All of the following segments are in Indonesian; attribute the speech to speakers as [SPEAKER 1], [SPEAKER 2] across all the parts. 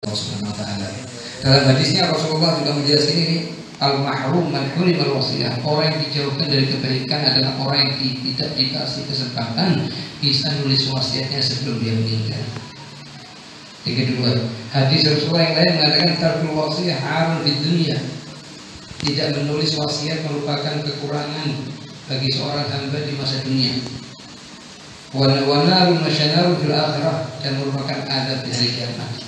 [SPEAKER 1] Allah Subhanahu wa taala. Dalam hadisnya Rasulullah juga menjelaskan ini, al-mahrum man hurimal wasiyah. Orang yang dijauhkan dari kebaikan adalah orang yang tidak dikasih kesempatan bisa nulis wasiatnya sebelum dia meninggal. Yang kedua, hadis Rasulullah yang lain mengatakan tarkul wasiyah harun di dunia. Tidak menulis wasiat merupakan kekurangan bagi seorang hamba di masa dunia. Wa narun masyanaru fil akhirah, dan merupakan adab di hari kiamat.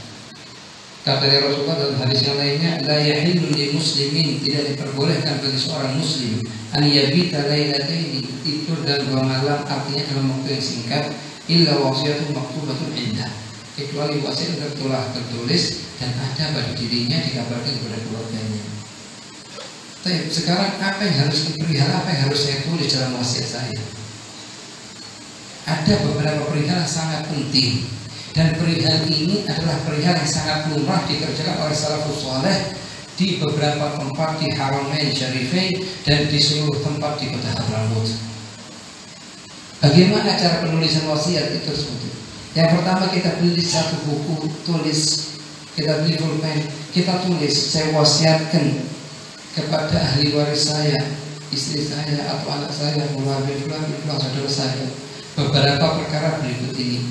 [SPEAKER 1] Kata Rasulullah dalam hadis yang lainnya, la yahillu lil muslimin, tidak diperbolehkan bagi seorang muslim an yabita lailataini, tidur dalam 2 malam, artinya dalam waktu yang singkat, illa wasiyatun maktubatun indah, kecuali wasiat tertulis dan ada pada dirinya, dikabarkan kepada keluarganya. Tapi sekarang apa yang harus dipelihara, apa yang harus saya tulis dalam wasiat saya? Ada beberapa perihal sangat penting, dan perihal ini adalah perihal yang sangat lumrah dikerjakan oleh salafus saleh di beberapa tempat di Haramain Syarifain dan di seluruh tempat di kota Hadramaut. Bagaimana cara penulisan wasiat itu tersebut? Yang pertama, kita beli satu buku tulis, kita beli pulpen, kita tulis, saya wasiatkan kepada ahli waris saya, istri saya atau anak saya, fulan saudara saya, beberapa perkara berikut ini.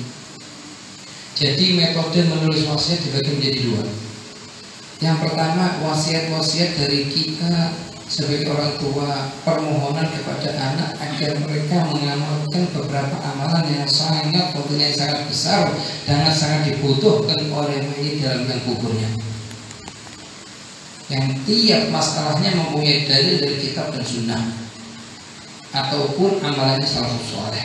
[SPEAKER 1] Jadi metode menulis wasiat dibagi menjadi 2. Yang pertama, wasiat-wasiat dari kita sebagai orang tua, permohonan kepada anak agar mereka mengamalkan beberapa amalan yang sangat penting, yang sangat besar dan sangat dibutuhkan oleh mayit dalam kuburnya. Yang tiap masalahnya mempunyai dalil dari kitab dan sunnah ataupun amalannya salafus saleh.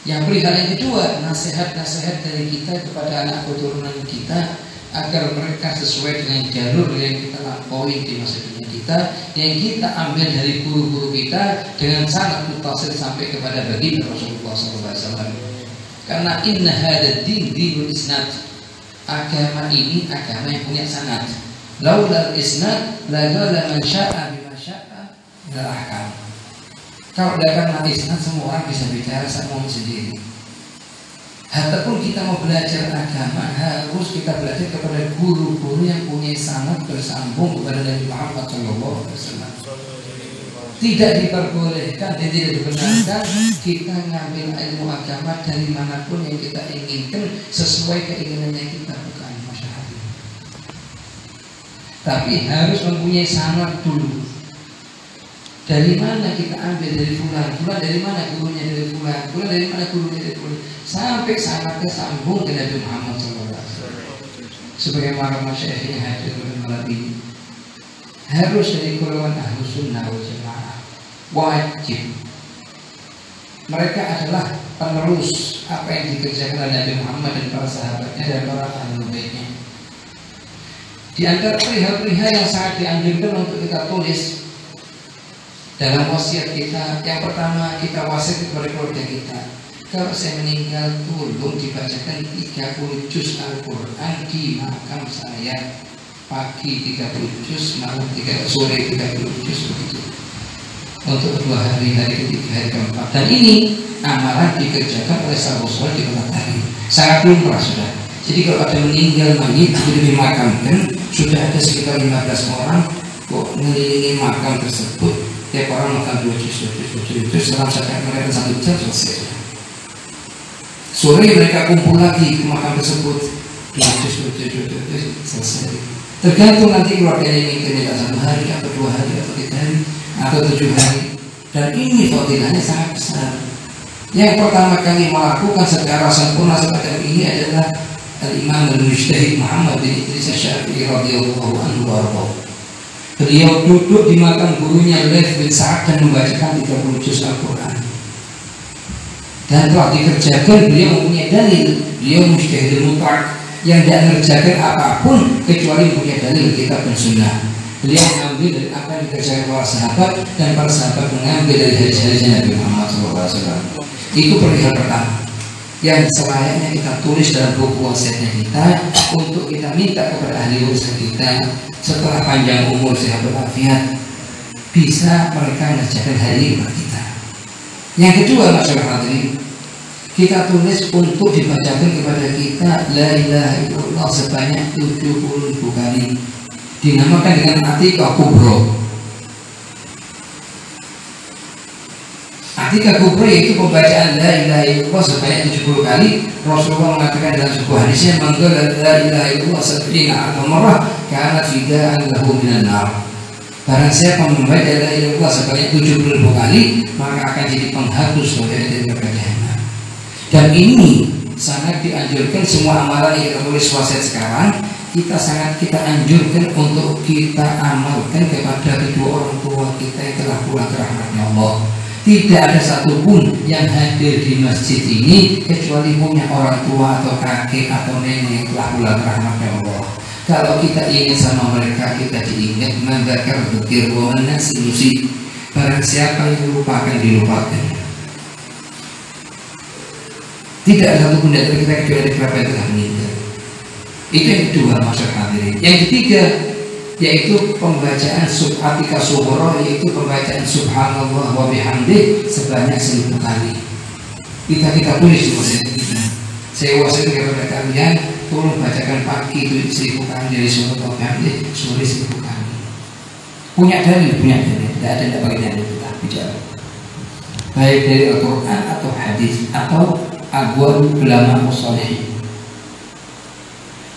[SPEAKER 1] Yang perihal yang kedua, nasihat-nasihat dari kita kepada anak keturunan kita agar mereka sesuai dengan jalur yang kita lampaui di masa dunia kita, yang kita ambil dari guru-guru kita dengan sangat mutasil sampai kepada baginda Rasulullah SAW. Karena inna hadad din dinul isnad, agama ini agama yang punya sanad. Laula isnad la qala man syaa bima syaa la ahkam. Kalau karena isnad semua orang bisa bicara semua sendiri. Ataupun kita mau belajar agama, harus kita belajar kepada guru-guru yang punya sanad bersambung kepada Nabi Muhammad SAW. Tidak diperbolehkan dan tidak dibenarkan kita ngambil ilmu agama dari manapun yang kita inginkan sesuai keinginannya kita, bukan masyarakat. Tapi harus mempunyai sanad dulu. Dari mana kita ambil dari fulan dari mana gurunya dari fulan dari mana gurunya dari fulan, sampai sangatnya sambung ke Nabi Muhammad SAW. Sebagaimana masyayikh yang hadir malam ini harus dari golongan Ahlus Sunnah wal Jamaah, wajib. Mereka adalah penerus apa yang dikerjakan oleh Nabi Muhammad dan para sahabatnya dan para ahlul baitnya. Di antara perihal-perihal yang sangat dianjurkan untuk kita tulis dalam wasiat kita, yang pertama kita wasiat kepada keluarga kita. Kalau saya meninggal, tolong dibacakan 30 juz Al-Quran di makam saya. Pagi 30 juz, malam 30, sore 30 juz, begitu. Untuk 2 hari, hari ketiga, hari keempat. Dan ini amalan dikerjakan oleh sahabat di kota hari. Sangat lumrah sudah. Jadi kalau ada meninggal mayit sudah dimakamkan, sudah ada sekitar 15 orang kok mengelilingi makam tersebut. Tiap orang makan 2 juz, setelah zakat mereka 1 jam selesai. Sore mereka kumpul lagi ke makam tersebut, 2 juz selesai. Tergantung nanti keluarganya ingin kita 1 hari atau 2 hari atau 3 hari atau 7 hari. Dan ini fadilahnya sangat besar. Yang pertama kali melakukan secara sempurna semacam ini adalah Al-Imam Al-Mujtahid Muhammad bin Idris Asy-Syafi'i radhiyallahu anhu warḍah. Beliau duduk di makam gurunya Laits bin Sa'ad dan membacakan 30 juz Al-Quran. Dan telah dikerjakan, beliau mempunyai dalil. Beliau mujtahid mutlak yang tidak mengerjakan apapun kecuali punya dalil kitab dan sunnah. Beliau mengambil dari apa yang dikerjakan para sahabat, dan para sahabat mengambil dari hadis-hadis Nabi Muhammad SAW. Itu perihal pertama yang selayaknya kita tulis dalam buku wasiatnya kita, untuk kita minta kepada ahli waris kita setelah panjang umur sehat walafiat bisa mereka mengerjakan hal ini buat kita. Yang kedua, masyarakat hadirin, kita tulis untuk dibacakan kepada kita la ilaha illallah sebanyak 70.000 kali. Dinamakan dengan Atikah Kubro. Atikah Kubro yaitu pembacaan la ilaha illallah sebanyak 70 kali. Rasulullah mengatakan dalam sebuah hadisnya, man qala la ilaha illallah sab'ina alfa marrah kana fidaan lahu minan nar. Barang siapa membaca la ilaha illallah sebanyak 70.000 kali, maka akan jadi penghapus dosa dari neraka jahanam. Dan ini sangat dianjurkan, semua amalan yang kita tulis wasiat sekarang kita anjurkan untuk kita amalkan kepada kedua orang tua kita yang telah pulang ke rahmatnya Allah. Tidak ada satupun yang hadir di masjid ini kecuali punya orang tua atau kakek atau nenek yang telah pulang ke rahmatnya Allah. Kalau kita ingat sama mereka, kita diingat. Madzakar dzikir wa nasi musib. Barang siapa yang dilupakan, dilupakan. Tidak ada satupun dari kita kecuali kerabat yang telah meninggal. Itu yang kedua, masyarakat hadirin. Yang ketiga yaitu pembacaan Atikah Sughra, yaitu pembacaan subhanallah wa bihamdih sebanyak 1000 kali. Kita tulis di wasiat kita. Saya wasiatkan kepada kalian, tolong bacakan pagi itu 1000 kali dari subhanallah wa bihamdih, sore 1000 kali. Punya dalil, tidak ada yang pakai dalil kita bicara. Baik dari Al-Quran atau hadis atau aqwal ulama mushalihin.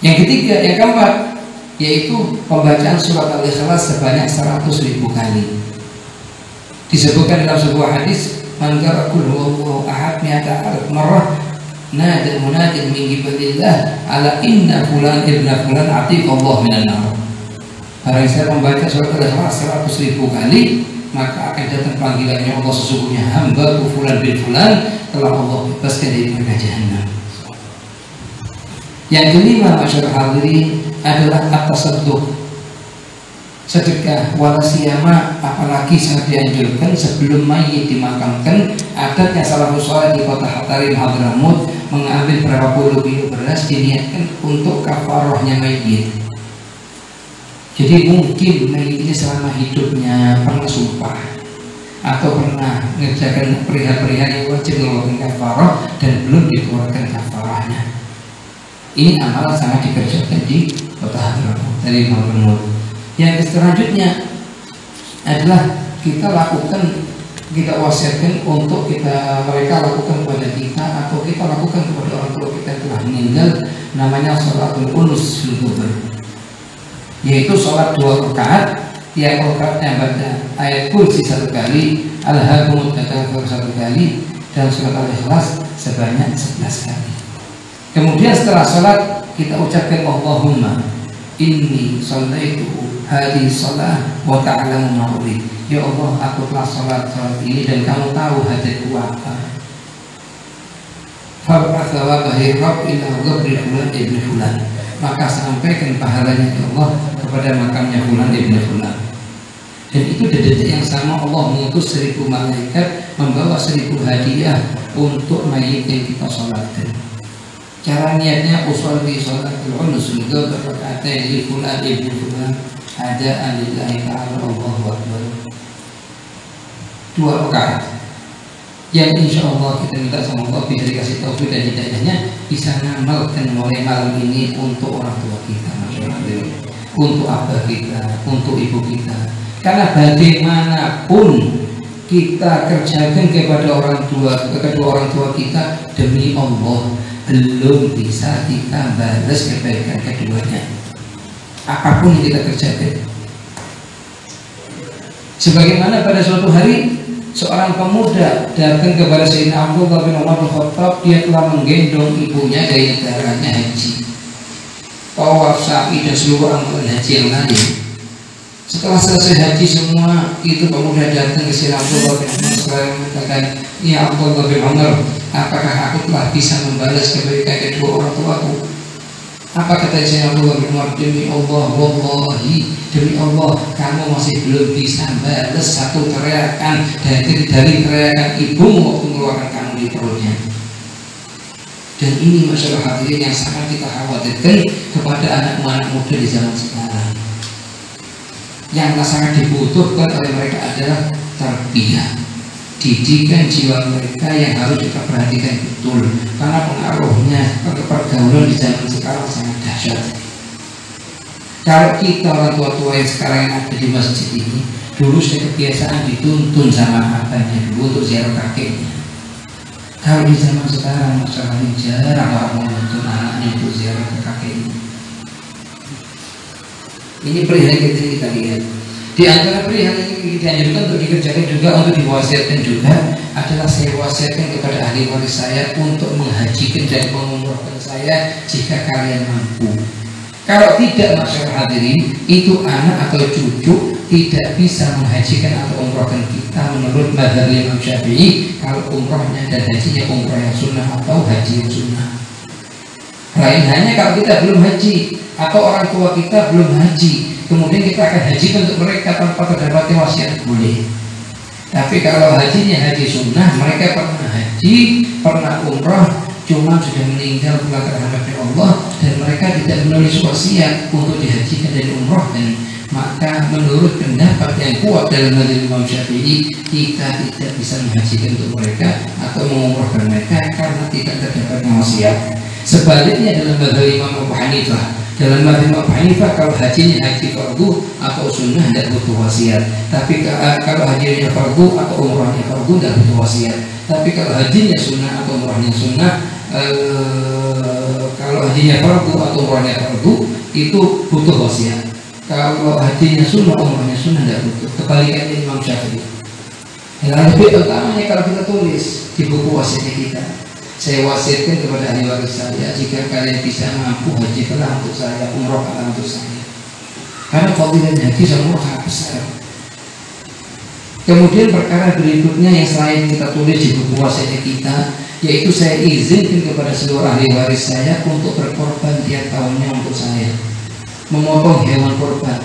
[SPEAKER 1] Yang ketiga, yang keempat yaitu pembacaan surat Al-Ikhlas sebanyak 100.000 kali. Disebutkan dalam sebuah hadis, man qara qul huwallahu ahad mi'ata alf marrah nada munadin min qibalillah ala inna fulan ibna fulan atiqallahu minan nar. Barang siapa membaca surat Al-Ikhlas 100.000 kali, maka akan datang panggilannya Allah, sesungguhnya hamba fulan bin fulan telah Allah bebaskan dari neraka jahanam. Yang kelima, masyarakat hadirin, adalah at-tasadduq, sedekah. Walasiyama, apalagi sangat dianjurkan sebelum mayit dimakamkan. Adatnya salafus saleh di kota Hatarim Hadramut mengambil berapa puluh kilo beras diniatkan untuk kafarahnya mayit. Jadi mungkin mayit ini selama hidupnya pernah sumpah atau pernah mengerjakan perihal-perihal yang wajib mengeluarkan kafarah dan belum dikeluarkan kafarahnya. Ini amalan sangat dikerjakan di kota Hadramut dari Hadramut. Yang selanjutnya adalah kita wasiatkan untuk mereka lakukan kepada kita atau kita lakukan kepada orang tua kita yang telah meninggal, namanya sholatul unus fil qubur, yaitu sholat 2 rakaat. Tiap rakaatnya baca ayat kursi 1 kali, al-hakumut 1 kali, dan surat Al-Ikhlas sebanyak 11 kali. Kemudian setelah sholat kita ucapkan Allahumma inni shallaitu hadhihi shalah wa ta'lamu ma urid. Ya Allah, aku telah sholat ini dan kamu tahu hajatku apa. Fab'ath thawabahi rabb ila ghabri fulan ibn fulan. Maka sampaikan pahalanya ya Allah kepada makamnya fulan ibn fulan. Dan itu detik yang sama Allah mengutus 1000 malaikat membawa 1000 hadiah untuk mayit yang kita sholatkan. Cara niatnya usolli sholatul unus juga berkata li fulan ibn fulan adaan lillahi ta'ala Allahu akbar. 2 rakaat yang insya Allah kita minta sama Allah bisa dikasih taufik dan hidayahnya, bisa ngamalkan mulai malam ini untuk orang tua kita, untuk abah kita, untuk ibu kita. Karena bagaimanapun kita kerjakan kepada kedua orang tua kita, demi Allah belum bisa kita balas kebaikan keduanya apapun yang kita kerjakan. Sebagaimana pada suatu hari seorang pemuda datang kepada Sayyidina Abdullah bin Umar bin Khattab, dia telah menggendong ibunya dari negaranya haji, tawaf sa'i dan seluruh amalan haji yang lain. Setelah selesai haji semua, itu pemuda datang ke Sayyidina Abdullah bin Umar mengatakan, ya Abdullah bin Umar, apakah aku telah bisa membalas kebaikan kedua orang tuaku? Apa kata Sayyidina Abdullah bin Umar? Demi Allah, wallahi, demi Allah, kamu masih belum bisa balas satu teriakan dari teriakan ibumu waktu mengeluarkan kamu di perutnya. Dan ini masalah hadirin yang sangat kita khawatirkan kepada anak-anak muda di zaman sekarang. Yang sangat dibutuhkan oleh mereka adalah tarbiyah. didikan jiwa mereka yang harus kita perhatikan betul, karena pengaruhnya pergaulan di zaman sekarang sangat dahsyat. Kalau kita orang tua-tua yang sekarang yang ada di masjid ini, dulu saya kebiasaan dituntun sama abahnya dulu untuk ziarah kakeknya. Kalau di zaman sekarang masyarakat jarang orang menuntun anaknya untuk ziarah ke kakeknya. Ini perihal yang kita lihat. Di antara perihal yang kita anjurkan untuk dikerjakan juga, untuk diwasiatkan juga adalah saya wasiatkan kepada ahli waris saya untuk menghajikan dan mengumrohkan saya jika kalian mampu. Kalau tidak, masyarakat hadirin, itu anak atau cucu tidak bisa menghajikan atau umrohkan kita menurut mazhab Imam Syafi'i kalau umrohnya dan hajinya umroh yang sunnah atau haji yang sunnah. Lain hanya kalau kita belum haji atau orang tua kita belum haji, kemudian kita akan hajikan untuk mereka tanpa terdapat wasiat, boleh. Tapi kalau hajinya haji sunnah, mereka pernah haji, pernah umroh, cuma sudah meninggal pulang ke rahmatnya Allah, dan mereka tidak menulis wasiat untuk dihajikan dan umrohkan, maka menurut pendapat yang kuat dalam mazhab Imam Syafi'i, kita tidak bisa menghajikan untuk mereka atau mengumrohkan mereka karena tidak terdapat wasiat. Sebaliknya dalam mazhab Imam Abu Hanifah, dalam mazhab Abu Hanifah kalau hajinya haji fardu atau sunnah tidak butuh wasiat. Tapi kalau hajinya fardu atau umrohnya fardu tidak butuh wasiat. Tapi kalau hajinya sunnah atau umrohnya sunnah, kalau hajinya fardu atau umrohnya fardu itu butuh wasiat. Kalau hajinya sunnah, umrohnya sunnah tidak butuh. Kebalikannya Imam Syafi'i. Yang lebih utamanya kalau kita tulis di buku wasiatnya kita, saya wasiatkan kepada ahli waris saya, jika kalian bisa mampu hajikanlah untuk saya, umrohkanlah untuk saya. Karena fadilahnya haji sama umroh sangat besar. Kemudian perkara berikutnya yang selain kita tulis di buku wasiatnya kita, yaitu saya izinkan kepada seluruh ahli waris saya untuk berkorban tiap tahunnya untuk saya, memotong hewan korban.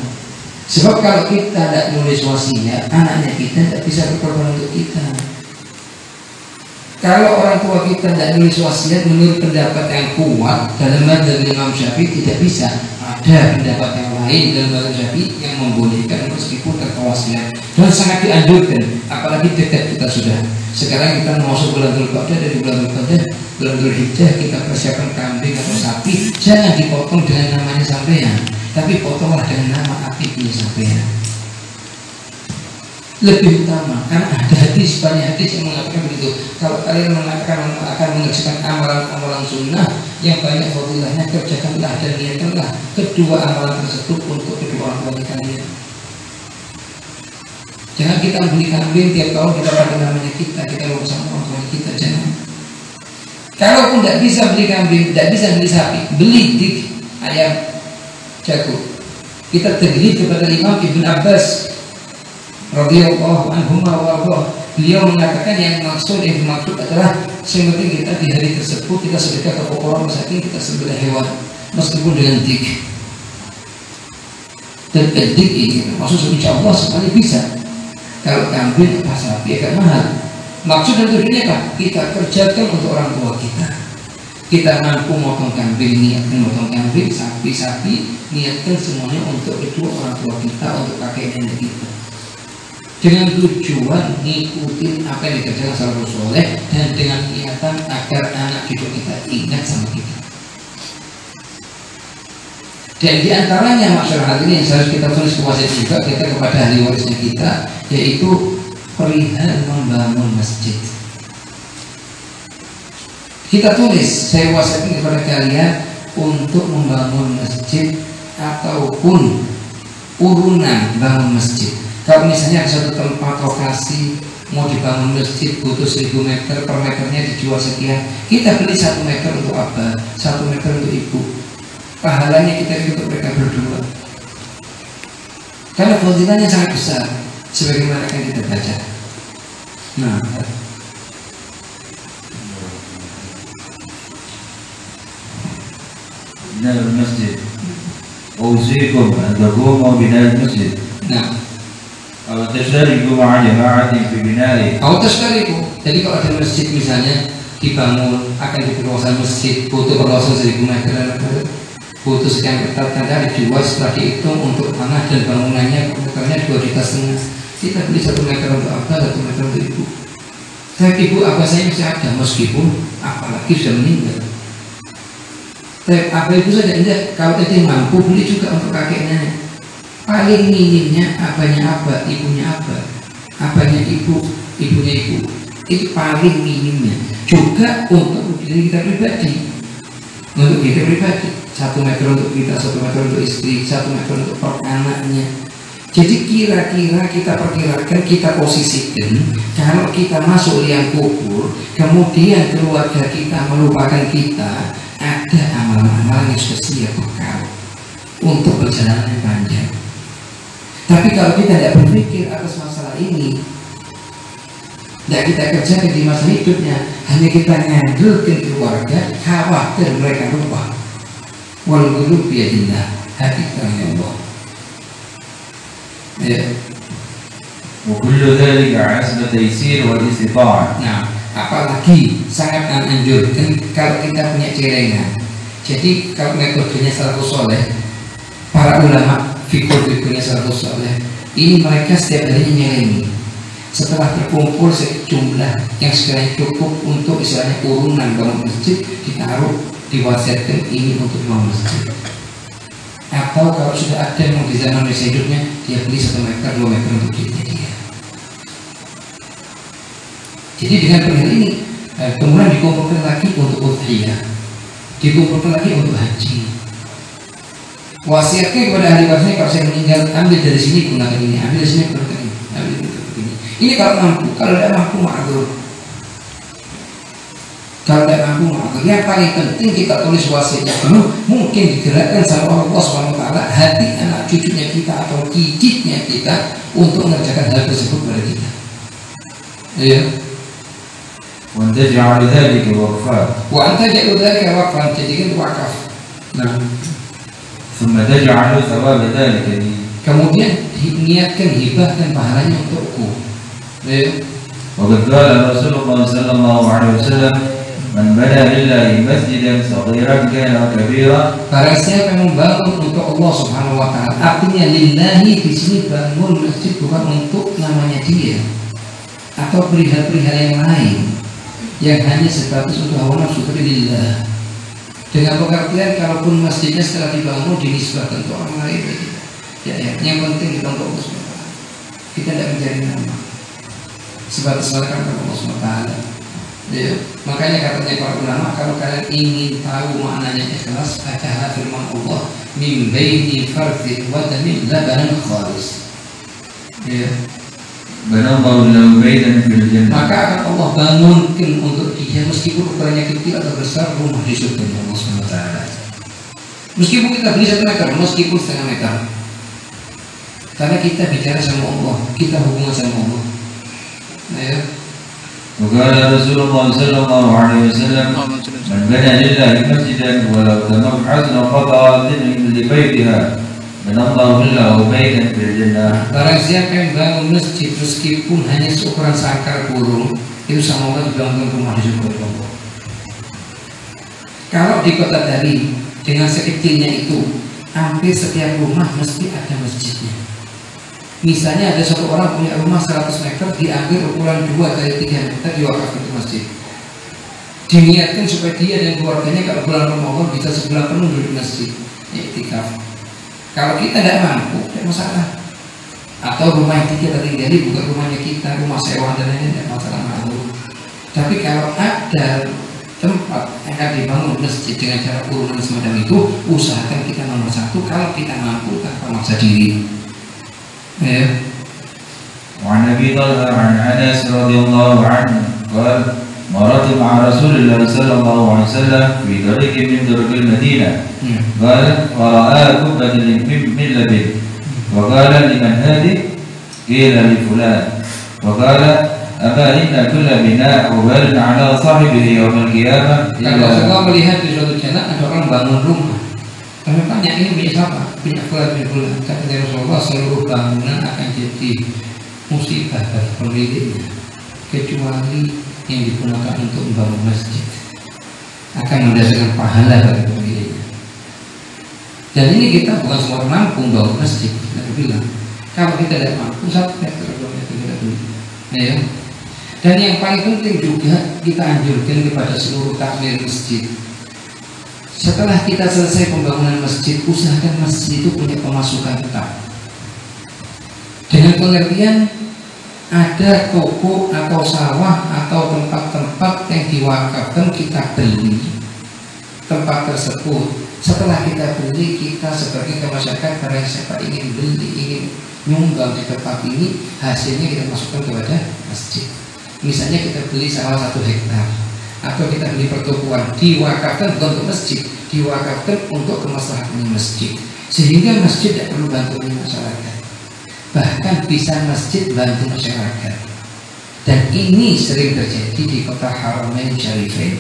[SPEAKER 1] Sebab kalau kita tidak nulis wasiat, anaknya kita tidak bisa berkorban untuk kita. Kalau orang tua kita tidak nulis wasiat, menurut pendapat yang kuat dalam mazhab Imam Syafi'i tidak bisa. Ada pendapat yang lain dalam mazhab Syafi'i yang membolehkan meskipun tanpa wasiat, dan sangat dianjurkan, apalagi dekat kita sudah. Sekarang kita masuk bulan Dzulqa'dah, dari bulan Dzulqa'dah, bulan Dzulhijjah, kita persiapkan kambing atau sapi, jangan dipotong dengan namanya sampean, tapi potonglah dengan nama akiknya sampean. Lebih utama, karena ada hadis, banyak hadis yang mengatakan begitu. Kalau kalian mengatakan akan mengerjakan amalan-amalan sunnah yang banyak fadilahnya, kerjakanlah dan niatkanlah kedua amalan tersebut untuk kedua orang tua kalian. Jangan kita beli kambing tiap tahun kita pakai namanya kita mau bersama orang tua kita, jangan. Kalaupun tidak bisa beli kambing, tidak bisa beli sapi, beli dik ayam jago. Kita tergilir kepada Imam Ibn Abbas radhiyallahu anhu wa beliau mengatakan yang dimaksud adalah yang penting kita di hari tersebut kita sedekah ke orang masakin, kita sembelih hewan meskipun dengan dik. Dan dik ini maksud insya Allah semuanya bisa. Kalau kambing apa sapi agak mahal. Maksud dan tujuannya apa? Kita kerjakan untuk orang tua kita. Kita mampu motong kambing, niatkan motong kambing, sapi niatkan semuanya untuk kedua orang tua kita, untuk kakek nenek kita, dengan tujuan ngikutin apa yang dikerjakan salafus soleh dan dengan niatan agar anak cucu kita ingat sama kita. Dan diantaranya masyarakat ini yang harus kita tulis wasiat juga kita kepada ahli warisnya kita, yaitu perihal membangun masjid. Kita tulis, saya wasiatkan kepada kalian untuk membangun masjid ataupun urunan bangun masjid. Kalau misalnya ada satu tempat lokasi mau dibangun masjid butuh 1000 meter, per meternya dijual sekian, kita beli 1 meter untuk abah, 1 meter untuk ibu, pahalanya kita untuk mereka berdua, karena fadilahnya sangat besar sebagaimana yang kita baca. Nah,
[SPEAKER 2] binal masjid, usikum an taqumu binal masjid.
[SPEAKER 1] Nah,
[SPEAKER 2] atau tashtariku ma'a jama'atin fi binali.
[SPEAKER 1] Jadi kalau ada masjid misalnya dibangun, akan diperluas masjid, butuh perluasan 1000 meter, butuh sekian meter, tanda dijual setelah dihitung untuk tanah dan bangunannya meternya 2,5 juta. Kita beli 1 meter untuk apa, 1 meter untuk ibu. Tapi ibu apa saya masih ada meskipun apalagi sudah meninggal. Tapi apa ibu saja enggak, kalau tadi mampu beli juga untuk kakeknya. Paling minimnya apanya apa, ibunya apa, apanya ibu, ibunya ibu. Itu paling minimnya. Juga untuk diri kita pribadi. Untuk kita pribadi 1 meter untuk kita, 1 meter untuk istri, 1 meter untuk anaknya. Jadi kira-kira kita perkirakan, kita posisikan kalau kita masuk liang kubur, kemudian keluarga kita melupakan kita, ada amalan-amalan yang sudah siap bekal untuk perjalanan yang panjang. Tapi kalau kita tidak berpikir atas masalah ini, tidak kita kerjakan di masa hidupnya, hanya kita ngandalkan keluarga, khawatir mereka lupa. Wal qulub biyadillah, hati tangan Allah. Ya.
[SPEAKER 2] وكل ذلك عزم تيسير والاستطاعة.
[SPEAKER 1] Nah, apalagi sangat anjurkan kalau kita punya celengan. Jadi kalau metodenya salafus soleh, para ulama fikih-fikihnya salafus soleh, ini mereka setiap hari nyelengi. Setelah terkumpul sejumlah yang sekiranya cukup untuk istilahnya urunan bangun masjid, ditaruh diwasiatkan ini untuk bangun masjid. Atau kalau sudah ada yang di zaman masa hidupnya, dia beli 1 meter, 2 meter untuk dirinya dia. Jadi dengan perihal ini, kemudian dikumpulkan lagi untuk udhiyah, dikumpulkan lagi untuk haji. Wasiatnya kepada ahli warisnya, kalau saya meninggal, ambil dari sini gunakan ini, ambil dari sini gunakan ini, ambil dari ini. Ini kalau mampu, kalau tidak mampu ma'adzur. Kalau tidak mampu ma'adzur. Yang paling penting kita tulis wasiatnya dulu, mungkin digerakkan sama Allah SWT hati anak cucunya kita atau cicitnya kita untuk mengerjakan hal tersebut pada kita. Ya.
[SPEAKER 2] وأن تجعل ذلك وقفا.
[SPEAKER 1] Wa anta ja'al dzalika waqfan, jadikan wakaf. Nah,
[SPEAKER 2] ثم تجعل ثواب ذلك لي.
[SPEAKER 1] kemudian niatkan hibah dan pahalanya untukku. Ya.
[SPEAKER 2] وقد قال رسول الله صلى الله عليه وسلم من بنى لله مسجدا صغيرا كان كبيرا.
[SPEAKER 1] Barang siapa yang membangun untuk Allah Subhanahu wa taala, artinya lillahi di sini bangun masjid bukan untuk namanya dia atau perihal-perihal yang lain yang hanya sebatas untuk hawa nafsu, tapi lillah. Dengan pengertian kalaupun masjidnya setelah dibangun dinisbahkan untuk orang lain, ya, yang penting kita untuk Allah SWT. Kita tidak mencari nama, sebatas melakukan Allah SWT. Ya, makanya katanya para ulama, kalau kalian ingin tahu maknanya ikhlas, bacalah firman Allah, min baini fardhi wa damin labanan khalis. Ya.
[SPEAKER 2] Banallahu lahu baitan fil jannah.
[SPEAKER 1] Maka akan Allah bangunkan untuk dia meskipun ukurannya kecil atau besar rumah di surga Allah SWT. Meskipun kita beli 1 meter, meskipun 1/2 meter. Karena kita bicara sama Allah, kita hubungan sama Allah. Ya.
[SPEAKER 2] وقال رسول الله صلى الله عليه وسلم من بنى لله مسجدا ولو تمم حسن قطعة لبيتها بنى الله له بيتا في الجنة.
[SPEAKER 1] Barang siapa yang bangun masjid meskipun hanya seukuran sangkar burung, itu sama Allah dibangun rumah di surga Allah. Kalau di kota Dari dengan sekecilnya itu, hampir setiap rumah mesti ada masjidnya. Misalnya ada satu orang punya rumah 100 meter, diambil ukuran 2 dari 3 meter, diwakafkan ke masjid. Diniatkan supaya dia dan keluarganya kalau bulan Ramadan bisa sebulan penuh di masjid, iktikaf. Kalau kita tidak mampu, tidak masalah. Atau rumah yang kita tinggali bukan rumahnya kita, rumah sewa dan lain-lain, tidak masalah mampu. Tapi kalau ada tempat yang akan dibangun masjid dengan cara urunan semacam itu, usahakan kita nomor 1 kalau kita mampu tanpa maksa diri.
[SPEAKER 2] وعن أبي طلحة عن أنس رضي الله عنه قال مررت مع رسول الله صلى الله عليه وسلم في طريق من طرق المدينة قال ورأى كبة من لبن وقال لمن هذه؟ قيل لفلان وقال أما إن كل بناء وبال على صاحبه يوم القيامة.
[SPEAKER 1] Kalau Rasulullah melihat di suatu jalan ada orang bangun rumah, kami tanya ini punya siapa? Punya fulan, punya fulan. Kata Rasulullah, seluruh bangunan akan jadi musibah bagi pemiliknya, kecuali yang digunakan untuk membangun masjid akan mendatangkan pahala bagi pemiliknya. Dan ini kita bukan semua mampu membangun masjid. Kita bilang kalau kita tidak mampu 1 meter, 2 meter kita beli. Ya. Dan yang paling penting juga kita anjurkan kepada seluruh takmir masjid. Setelah kita selesai pembangunan masjid, usahakan masjid itu punya pemasukan tetap. Dengan pengertian ada toko atau sawah atau tempat-tempat yang diwakafkan kita beli tempat tersebut. Setelah kita beli, kita sebagai masyarakat karena siapa ingin beli, ingin nyumbang di tempat ini, hasilnya kita masukkan kepada masjid. Misalnya kita beli sawah 1 hektar atau kita beli pertokoan, diwakafkan bukan untuk masjid, diwakafkan untuk kemaslahatan masjid, sehingga masjid tidak perlu bantuan masyarakat, bahkan bisa masjid bantu masyarakat. Dan ini sering terjadi di kota Haramain Syarifain.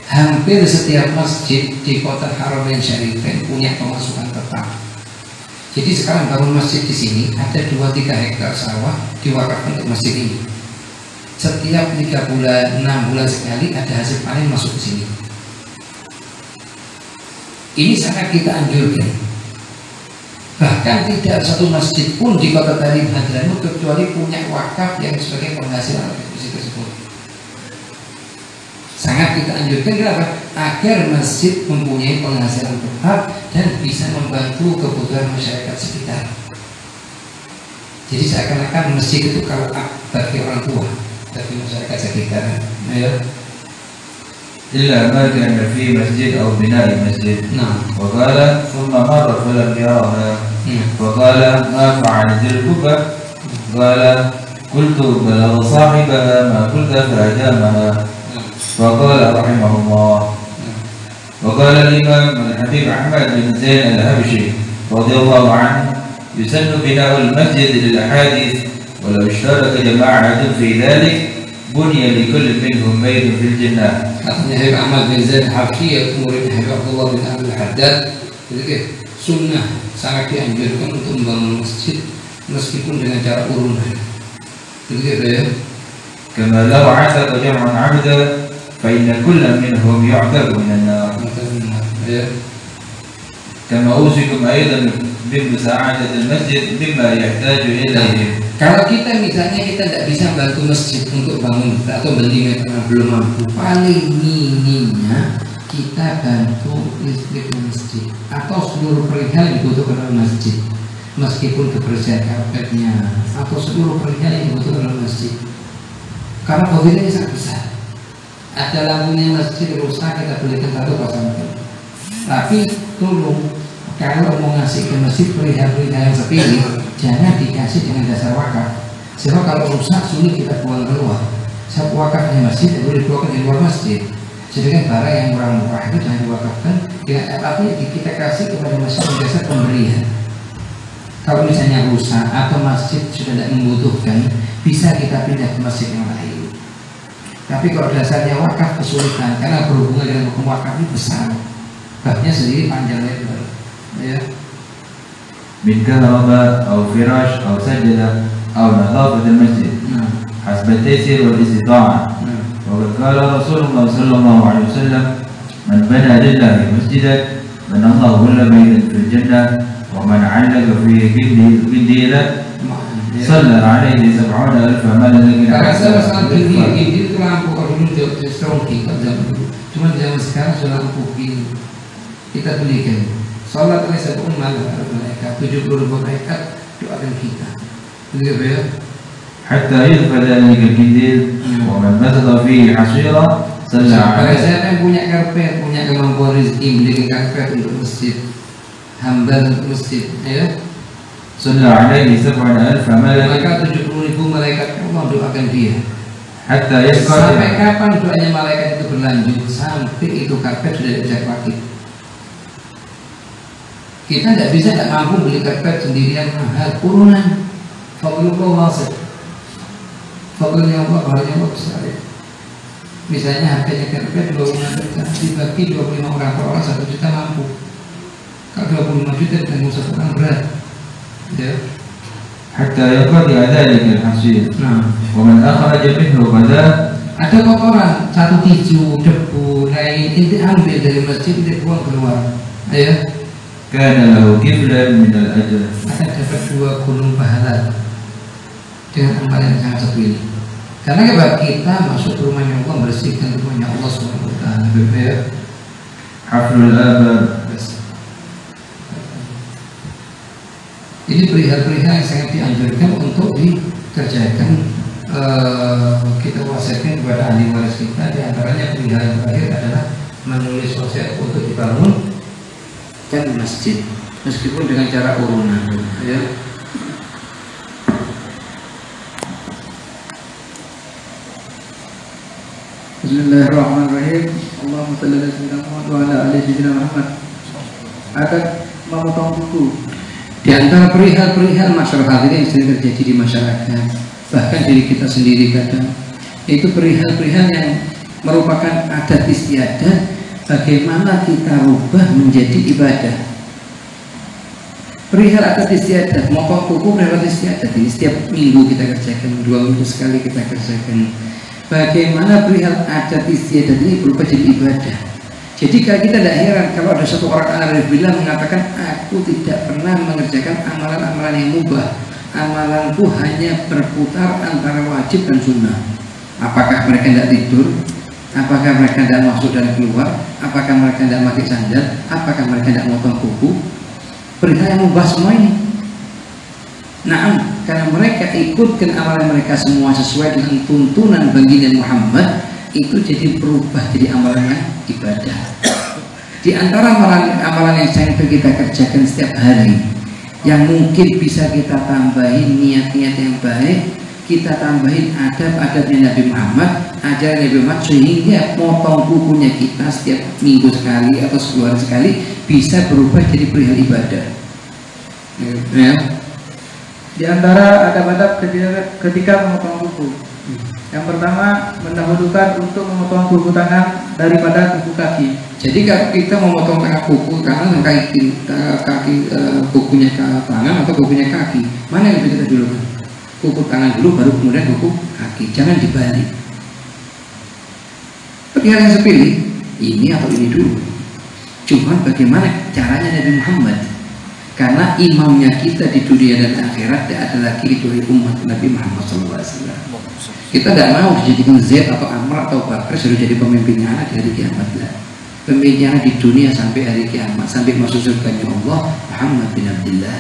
[SPEAKER 1] Hampir setiap masjid di kota Haramain Syarifain punya pemasukan tetap. Jadi sekarang bangun masjid di sini ada 2-3 hektar sawah diwakafkan untuk masjid ini. Setiap 3 bulan, 6 bulan sekali ada hasil panen masuk ke sini. Ini sangat kita anjurkan. Bahkan tidak satu masjid pun di kota Tari Hadramaut kecuali punya wakaf yang sebagai penghasilan masjid tersebut. Sangat kita anjurkan kenapa? Agar masjid mempunyai penghasilan tetap dan bisa membantu kebutuhan masyarakat sekitar. Jadi seakan-akan masjid itu kalau bagi orang tua, bagi masyarakat sekitar, ya.
[SPEAKER 2] إلا ما كان في مسجد أو بناء مسجد.
[SPEAKER 1] نعم.
[SPEAKER 2] وقال ثم مر فلم يرها. فقال ما فعل ذي القبة؟ قال قلت بلغ صاحبها ما قلت فأدامها. فقال رحمه الله. وقال الإمام الحبيب أحمد بن زين الحبشي رضي الله عنه يسن بناء المسجد للأحاديث ولو اشترك جماعة في ذلك بني لكل منهم بيت في الجنة.
[SPEAKER 1] Katanya Habib Ahmad bin Zaid Habsyi yaitu murid Habib Abdullah bin Abdul Haddad. Jadi sunnah sangat dianjurkan untuk membangun masjid meskipun dengan cara urunan. Begitu ya.
[SPEAKER 2] كما لو عتق جمع عبدا فإن كل منهم يعتق من النار. كما أوصيكم أيضا بمساعدة المسجد مما يحتاج إليه.
[SPEAKER 1] Kalau kita misalnya kita tidak bisa bantu masjid untuk bangun atau beli karena belum mampu, paling minimnya kita bantu listrik masjid atau seluruh perihal yang dibutuhkan oleh masjid, meskipun kebersihan karpetnya atau seluruh perihal yang dibutuhkan oleh masjid. Karena COVID ini sangat besar. Ada lampunya masjid rusak, kita belikan satu pasangkan. Tapi tolong kalau mau ngasih ke masjid perihal-perihal yang seperti ini, jangan dikasih dengan dasar wakaf. Sebab kalau rusak sulit kita buang keluar. Sebab wakafnya masjid itu dikeluarkan di luar masjid. Sedangkan barang yang kurang murah itu jangan diwakafkan. Tapi kita kasih kepada masjid dengan dasar pemberian. Kalau misalnya rusak atau masjid sudah tidak membutuhkan, bisa kita pindah ke masjid yang lain. Tapi kalau dasarnya wakaf kesulitan karena berhubungan dengan hukum wakaf ini besar. Babnya sendiri panjang lebar. Ya.
[SPEAKER 2] من كهرباء أو فراش أو سجدة أو نظافة المسجد حسب التيسير والاستطاعة. وقد قال رسول الله صلى الله عليه وسلم من بنى لله مسجدا بنى الله له بيتا في الجنة ومن علق فيه قنديلا صلى عليه 70,000 ملك.
[SPEAKER 1] Karena saya saat gini itu lampu kalau dulu di Strongki kan zaman dulu. Cuma zaman sekarang sudah lampu gini kita belikan. Salat oleh 70 malaikat, 70 malaikat doakan kita. Begitu ya.
[SPEAKER 2] حتى يدخل ذلك الكنديل ومن بثق فيه حصيرة صلى عليه.
[SPEAKER 1] Siapa yang punya karpet, punya kemampuan rezeki belikan karpet untuk masjid, hamba untuk masjid, ya.
[SPEAKER 2] صلى عليه 70,000 ملك.
[SPEAKER 1] Maka 70.000 malaikat Allah doakan dia.
[SPEAKER 2] حتى يبقى.
[SPEAKER 1] Sampai kapan doanya malaikat itu berlanjut? Sampai itu karpet sudah tidak pakai. Kita tidak bisa, tidak mampu beli karpet sendirian mahal, urunan. Fadlullah wasif. Fadlullah Allah besar. Misalnya harganya karpet 25 juta, dibagi 25 orang per orang 1 juta mampu. Kalau 25 juta dengan satu orang berat. Ya.
[SPEAKER 2] حتى ينقضي ذلك الحصير. ومن أخرج منه غداء.
[SPEAKER 1] Ada kotoran, satu tisu, debu, lain, itu ambil dari masjid, itu buang keluar. Ya.
[SPEAKER 2] كان له كفلا من الأجر.
[SPEAKER 1] Akan dapat 2 gunung pahala dengan amalan yang sangat satu ini. Karena kalau kita masuk rumahnya Allah, bersihkan rumahnya Allah Subhanahu wa taala.
[SPEAKER 2] Hafrul abab.
[SPEAKER 1] Ini perihal-perihal yang sangat dianjurkan untuk dikerjakan. Kita wasiatkan kepada ahli waris kita. Di antaranya perihal terakhir adalah menulis wasiat untuk dibangun kan masjid, meskipun dengan cara urunan, ya.
[SPEAKER 3] Bismillahirrahmanirrahim. Allahumma shalli ala sayyidina Muhammad wa ala ali sayyidina Muhammad. Akan memotong kuku.
[SPEAKER 1] Di antara perihal-perihal masyarakat ini yang sering terjadi di masyarakat, bahkan diri kita sendiri kadang, itu perihal-perihal yang merupakan adat istiadat, bagaimana kita rubah menjadi ibadah. Perihal adat istiadat, motong kuku perihal istiadat ini setiap minggu kita kerjakan, 2 minggu sekali kita kerjakan. Bagaimana perihal adat istiadat ini berubah jadi ibadah. Jadi kalau kita tidak heran kalau ada satu orang arif billah mengatakan, aku tidak pernah mengerjakan amalan-amalan yang mubah, amalanku hanya berputar antara wajib dan sunnah. Apakah mereka tidak tidur? Apakah mereka tidak masuk dan keluar? Apakah mereka tidak pakai sandal? Apakah mereka tidak motong kuku? Perintah yang mubah semua ini. Nah, karena mereka ikutkan amalan mereka semua sesuai dengan tuntunan baginda Muhammad, itu jadi berubah jadi amalan yang ibadah. Di antara amalan yang sering kita kerjakan setiap hari, yang mungkin bisa kita tambahin niat-niat yang baik, kita tambahin adab-adabnya Nabi Muhammad, ajaran Nabi Muhammad, sehingga potong kukunya kita setiap minggu sekali atau sebulan sekali bisa berubah jadi perihal ibadah. Ya.
[SPEAKER 3] Di antara adab-adab ketika memotong kuku. Yang pertama, mendahulukan untuk memotong kuku tangan daripada kuku kaki.
[SPEAKER 1] Jadi kalau kita memotong tangan kuku kanan dan kaki kukunya ke tangan atau kukunya kaki, mana yang lebih kita dulu? Kuku tangan dulu, baru kemudian kuku kaki. Jangan dibalik. Perihal yang sepilih, ini atau ini dulu. Cuman bagaimana caranya Nabi Muhammad? Karena imamnya kita di dunia dan akhirat tidak ada lagi kecuali umat Nabi Muhammad SAW. Kita tidak mau dijadikan Zaid atau Amr atau Bakar sudah jadi pemimpinnya anak di hari kiamat. Pemimpinnya di dunia sampai hari kiamat, sampai masuk surganya Allah, Muhammad bin Abdullah.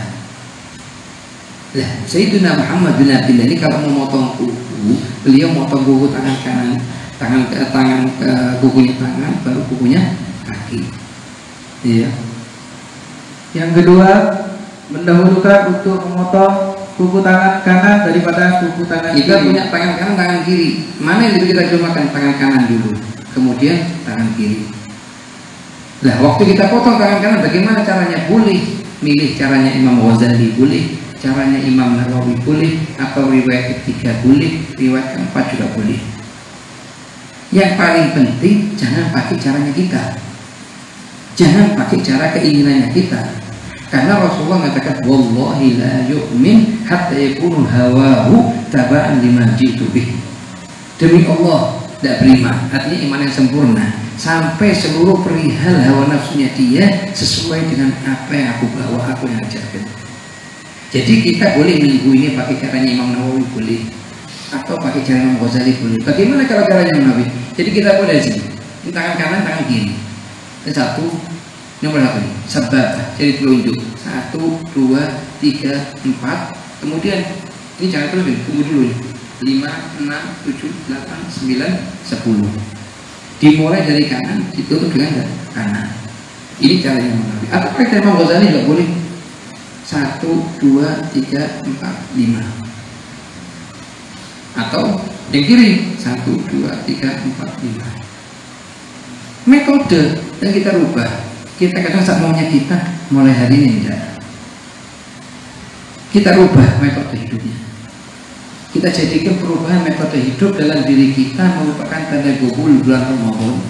[SPEAKER 1] Lah, Sayyidina Muhammad bin Abdullah ini kalau memotong kuku, beliau memotong kuku tangan kanan, kukunya tangan, baru kukunya kaki. Iya.
[SPEAKER 3] Yang kedua, mendahulukan untuk memotong kuku tangan kanan daripada kuku tangan kiri.
[SPEAKER 1] Kita punya tangan kanan, tangan kiri. Mana yang kita gunakan? Tangan kanan dulu, kemudian tangan kiri. Nah, waktu kita potong tangan kanan, bagaimana caranya? Boleh milih caranya Imam Ghazali, boleh caranya Imam Nawawi, boleh, atau riwayat ketiga boleh, riwayat keempat juga boleh. Yang paling penting jangan pakai caranya kita, jangan pakai cara keinginannya kita. Karena Rasulullah mengatakan, wallahi la yu'min hatta yakunu hawahu taba'an liman jitu bih. Demi Allah tidak beriman, artinya iman yang sempurna, sampai seluruh perihal hawa nafsunya dia sesuai dengan apa yang aku bawa, aku yang ajarkan. Jadi kita boleh minggu ini pakai caranya Imam Nawawi boleh, atau pakai cara Imam Ghazali boleh. Bagaimana kalau caranya Imam Nawawi? Jadi kita boleh sih, tangan kanan, tangan kiri. Satu, nomor satu ini, sababah, jadi telunjuk. 1, 2, 3, 4. Kemudian ini jangan terus, tunggu dulu nih. 5, 6, 7, 8, 9, 10. Dimulai dari kanan, ditutup dengan kanan. Ini caranya Imam Nawawi. Atau pakai Imam Ghazali juga boleh. 1, 2, 3, 4, 5. Atau yang kiri 1, 2, 3, 4, 5. Metode yang kita rubah. Kita kadang saat maunya kita mulai hari ini tidak. Kita rubah metode hidupnya. Kita jadikan perubahan metode hidup dalam diri kita merupakan tanda gubul bulan Ramadan.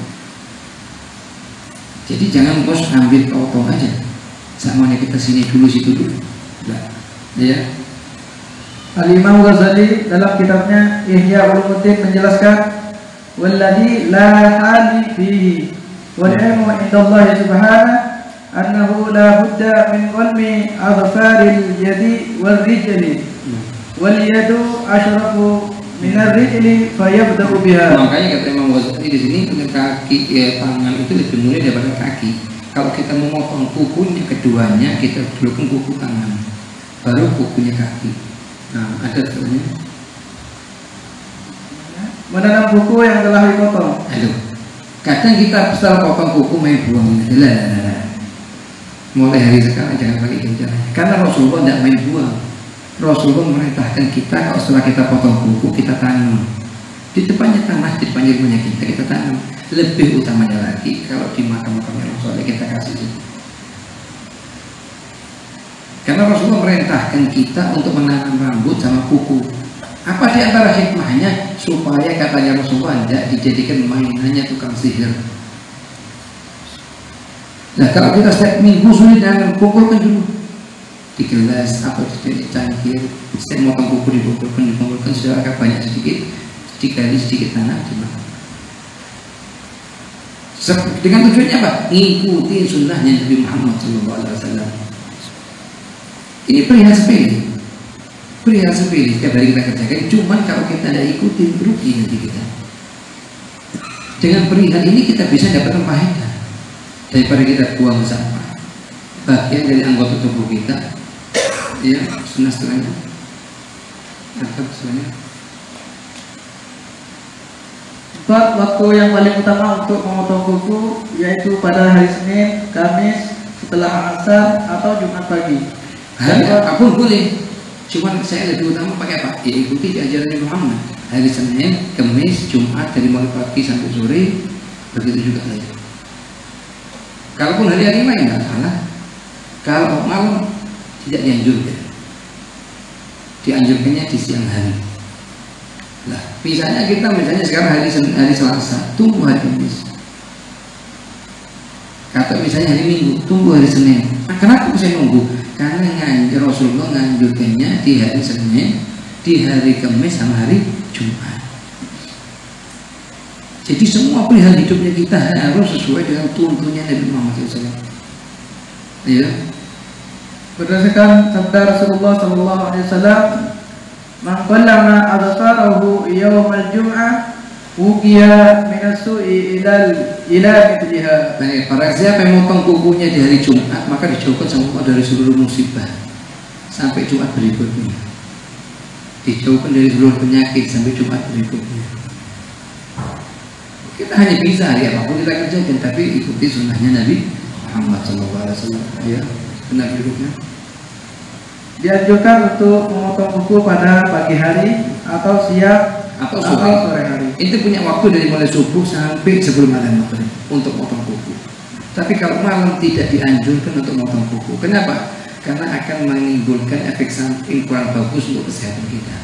[SPEAKER 1] Jadi jangan bos ambil potong aja. Saat maunya kita sini dulu situ dulu. Nah, ya.
[SPEAKER 3] Al-Imam Ghazali dalam kitabnya Ihya Ulumuddin menjelaskan, walladhi la hali fihi wal ilmu indallahi subhanahu annahu la budda min qalmi adfaril yadi wal rijli wal yadu ashrafu minar rijli fayabda'u biha.
[SPEAKER 1] Makanya kata Imam Ghazali di sini kaki tangan itu lebih mulia daripada kaki. Kalau kita memotong kukunya keduanya, kita dulukan kuku tangan, baru kukunya kaki. Nah, ada sebenarnya.
[SPEAKER 3] Menanam kuku yang telah dipotong.
[SPEAKER 1] Aduh, kadang kita setelah potong kuku main buang adalah mulai hari sekarang jangan pakai ganjaran. Karena Rasulullah tidak main buang. Rasulullah memerintahkan kita kalau setelah kita potong kuku kita tanam di depannya tanah, di depannya rumahnya kita tanam. Lebih utamanya lagi kalau di makam-makamnya Rasulullah kita kasih itu. Karena Rasulullah merintahkan kita untuk menanam rambut sama kuku. Apa di antara hikmahnya? Supaya katanya Rasulullah tidak dijadikan mainannya tukang sihir. Nah kalau kita setiap minggu sulit dengan kumpulkan dulu di gelas atau di cangkir, setiap motong kuku dikumpulkan sudah agak banyak sedikit tanah dimakan. Dengan tujuannya apa? Ikuti sunnahnya Nabi Muhammad SAW. Ini perihal sepele tiap hari kita kerjakan. Cuman kalau kita tidak ikuti rugi nanti kita. Dengan perihal ini kita bisa dapat faedah daripada kita buang sampah. Bagian dari anggota tubuh kita, ya sunnah setelahnya. Apa setelahnya?
[SPEAKER 3] Waktu yang paling utama untuk memotong kuku yaitu pada hari Senin, Kamis, setelah asar atau Jumat pagi.
[SPEAKER 1] Hari apapun boleh. Cuman saya lebih utama pakai apa? Ya ikuti ajaran Muhammad. Hari Senin, Kamis, Jumat dari mulai pagi sampai sore, begitu juga lain. Kalaupun hari-hari lain nggak salah. Kalau malam tidak dianjurkan. Dianjurkannya di siang hari. Nah, misalnya sekarang hari Selasa, tunggu hari Kamis. Kata misalnya hari Minggu, tunggu hari Senin. Nah, kenapa bisa nunggu? Karena Rasulullah nganjurkannya di hari Senin, di hari Kamis sama hari Jumat. Jadi semua perihal hidupnya kita harus sesuai dengan tuntunnya Nabi Muhammad SAW. Ya.
[SPEAKER 3] Berdasarkan sabda Rasulullah SAW, man qallama adfarahu yawmal jum'ah wuqiya minasu'i ila mithliha.
[SPEAKER 1] Baik, para siapa yang memotong kukunya di hari Jumat maka dijauhkan sama Allah dari seluruh musibah sampai Jumat berikutnya. Dijauhkan dari seluruh penyakit sampai Jumat berikutnya. Kita hanya bisa hari apapun kita kerjakan, tapi ikuti sunnahnya Nabi Muhammad SAW. Ya, benar berikutnya.
[SPEAKER 3] Dianjurkan untuk memotong kuku pada pagi hari atau siang atau sore hari.
[SPEAKER 1] Itu punya waktu dari mulai subuh sampai sebelum malam maghrib untuk potong kuku. Tapi kalau malam tidak dianjurkan untuk potong kuku. Kenapa? Karena akan menimbulkan efek samping kurang bagus untuk kesehatan kita.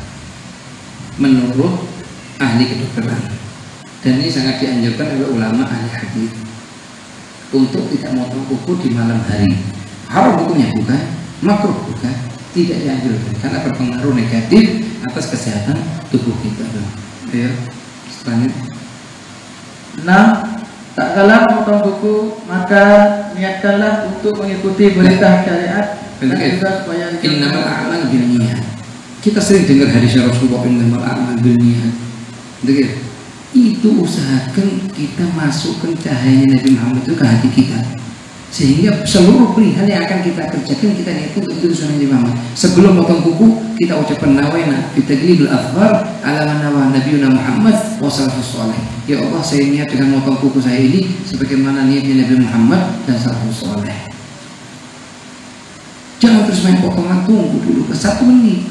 [SPEAKER 1] Menurut ahli kedokteran. Dan ini sangat dianjurkan oleh ulama ahli hadis untuk tidak memotong kuku di malam hari. Haram hukumnya bukan, makruh bukan. Tidak dianjurkan karena berpengaruh negatif atas kesehatan tubuh kita. Ya, selanjutnya.
[SPEAKER 3] 6. Tak kalah memotong kuku, maka niatkanlah untuk mengikuti perintah syariat dan juga supaya
[SPEAKER 1] innamal a'mal binniyat. Kita sering dengar hadis Rasulullah innamal a'mal binniyat. Itu usahakan kita masukkan cahayanya Nabi Muhammad itu ke hati kita. Sehingga seluruh perihal yang akan kita kerjakan kita niatkan untuk itu sunnah Muhammad. Sebelum potong kuku kita ucapkan nawaina bitaglibul afdhar ala nawa nabiyuna Muhammad wa salafus salih. Ya Allah, saya niat dengan potong kuku saya ini sebagaimana niatnya Nabi Muhammad dan salafus salih. Jangan terus main potongan, tunggu dulu ke 1 menit.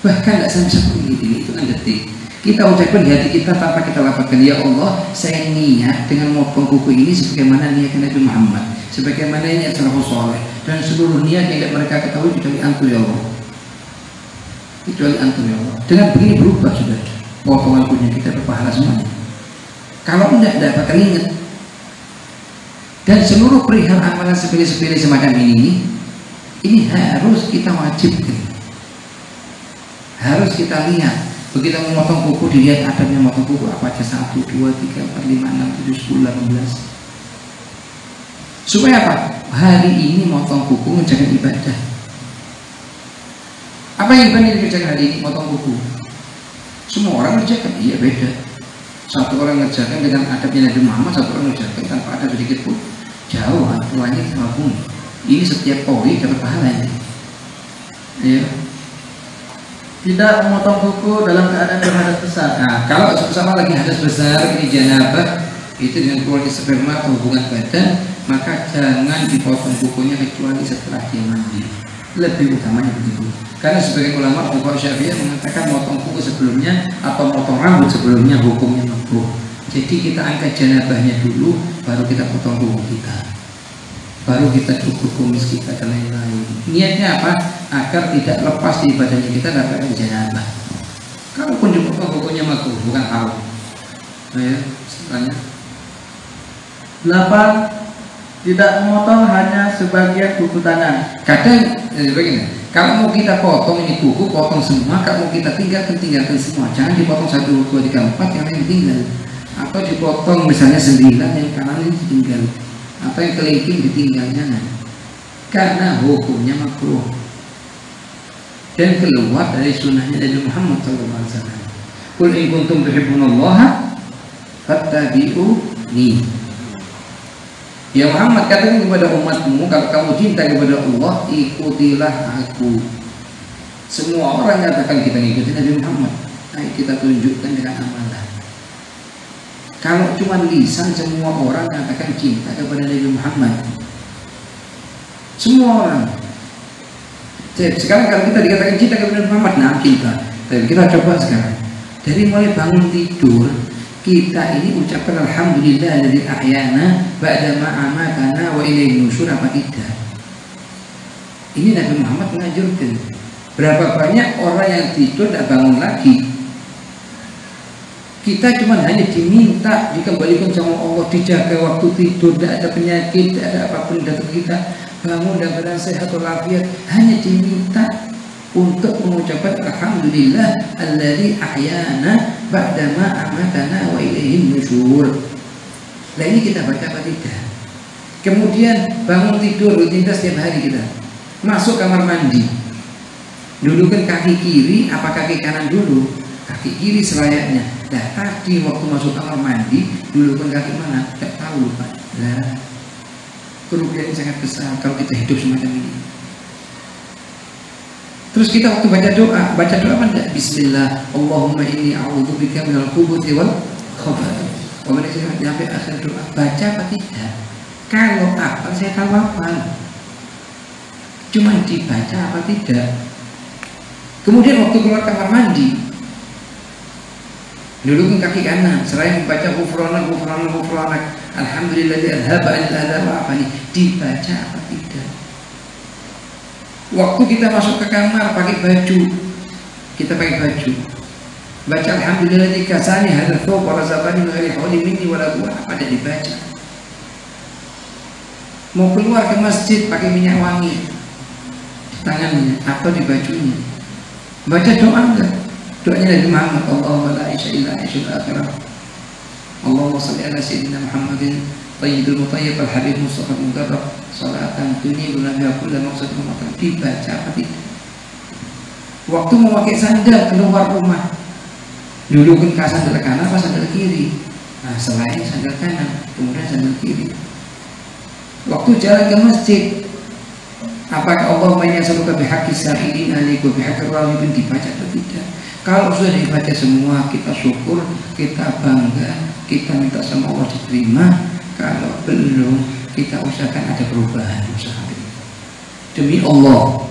[SPEAKER 1] Bahkan tidak sampai 1 menit ini, itu kan detik. Kita ucapkan di hati kita tanpa kita lafazkan, ya Allah, saya niat dengan memotong kuku ini sebagaimana niatnya Nabi Muhammad, sebagaimana niat salafus saleh, dan seluruh niat yang mereka ketahui kecuali Antum ya Allah. Kecuali Antum ya Allah. Dengan begini berubah sudah potongan kukunya kita berpahala semuanya. Kalau tidak akan ingat. Dan seluruh perihal amalan sepele-sepele semacam ini harus kita wajibkan. Harus kita lihat. Begitu memotong kuku dilihat adabnya memotong kuku apa aja 1, 2, 3, 4, 5, 6, 7, 10, 18. Supaya apa? Hari ini motong kuku menjaga ibadah. Apa yang ibadah dikerjakan hari ini? Motong kuku. Semua orang ngerjakan, iya beda. Satu orang ngerjakan dengan adabnya Nabi Muhammad, satu orang ngerjakan tanpa adab sedikit pun. Jauh langit sama bumi. Ini setiap pori dapat pahalanya. Ya.
[SPEAKER 3] Tidak memotong kuku dalam keadaan berhadas besar.
[SPEAKER 1] Nah, kalau sama lagi hadas besar, ini janabah, itu dengan keluarnya sperma atau hubungan badan, maka jangan dipotong kukunya kecuali setelah dia mandi. Lebih utamanya begitu. Karena sebagian ulama fuqaha Syafi'iyah mengatakan motong kuku sebelumnya atau motong rambut sebelumnya hukumnya makruh. Jadi kita angkat janabahnya dulu, baru kita potong kuku kita, baru kita cukur kumis kita dan lain-lain. Niatnya apa? Agar tidak lepas di badannya kita dapat janabah. Kalaupun dipotong kukunya makruh, bukan haram. Ya, setelahnya
[SPEAKER 3] 8. Tidak memotong hanya sebagian kuku tangan.
[SPEAKER 1] Kadang begini, kalau mau kita potong ini kuku, potong semua. Kalau mau kita tinggalkan semua. Jangan dipotong 1, 2, 3, 4 yang lain tinggal. Atau dipotong misalnya 9 yang kanan ini ditinggal, atau yang kelingking ditinggal, jangan. Karena hukumnya makruh dan keluar dari sunnahnya Nabi Muhammad SAW. Qul in kuntum tuhibbunallaha fattabi'uni. Ya Muhammad, katakan kepada umatmu, kalau kamu cinta kepada Allah, ikutilah aku. Semua orang katakan kita ngikutin Nabi Muhammad. Ayo kita tunjukkan dengan amalan. Kalau cuma lisan, semua orang katakan cinta kepada Nabi Muhammad. Semua orang. Sekarang kalau kita dikatakan cinta kepada Nabi Muhammad, nah cinta. Tapi kita coba sekarang. Dari mulai bangun tidur, kita ini ucapkan alhamdulillahilladzi ahyana ba'da ma amatana wa ilaihi nusyur, apa tidak? Ini Nabi Muhammad menganjurkan. Berapa banyak orang yang tidur tidak bangun lagi. Kita cuma hanya diminta dikembalikan sama Allah, dijaga waktu tidur, tidak ada penyakit, tidak ada apapun datang kita, bangun dalam keadaan sehat walafiat, hanya diminta untuk mengucapkan alhamdulillah alladzi ahyana ba'da ma amatana wa ilaihi nusyur. Nah ini kita baca apa tidak? Kemudian bangun tidur rutinitas setiap hari kita. Masuk kamar mandi. Dudukkan kaki kiri apa kaki kanan dulu? Kaki kiri selayaknya. Nah tadi waktu masuk kamar mandi dudukkan kaki mana? Tidak tahu Pak. Nah, kerugian sangat besar kalau kita hidup semacam ini. Terus kita waktu baca doa mana? Bismillah, Allahumma inni a'udzubika minal khubuthi wal khabath. Sampai akhir doa. Baca apa tidak? Kalau apa saya tahu apa. Cuma dibaca apa tidak. Kemudian waktu keluar kamar mandi, dudukkan kaki kanan, seraya membaca ghufranak, alhamdulilladzi adhaba anil adha wa afani. Dibaca apa tidak? Waktu kita masuk ke kamar pakai baju, kita pakai baju, baca alhamdulilladzi kasani hadzal thawb wa razaqani min ghairi hawli minni wa la quwwata, apa tidak dibaca? Mau keluar ke masjid pakai minyak wangi di tangannya atau di bajunya, baca doa enggak? Doanya Nabi Muhammad, Allahumma la ilaha illa anta akhirah, Allahumma shalli ala sayyidina Muhammadin tayyibul mutayyib al-habib mustafa al-mudarrab salatan tunibuna biha kulla maqsad wa maqsad. Dibaca apa tidak? Waktu mau pakai sandal keluar rumah, dudukkan ke sandal kanan apa sandal kiri? Nah, selain sandal kanan, kemudian sandal kiri. Waktu jalan ke masjid, apakah Allah menyasaluka bihaqqi sa'ilin alaikum bihaqqi rahibin, dibaca atau tidak? Kalau sudah dibaca semua, kita syukur, kita bangga, kita minta sama Allah diterima. Kalau belum, kita usahakan ada perubahan usaha demi Allah.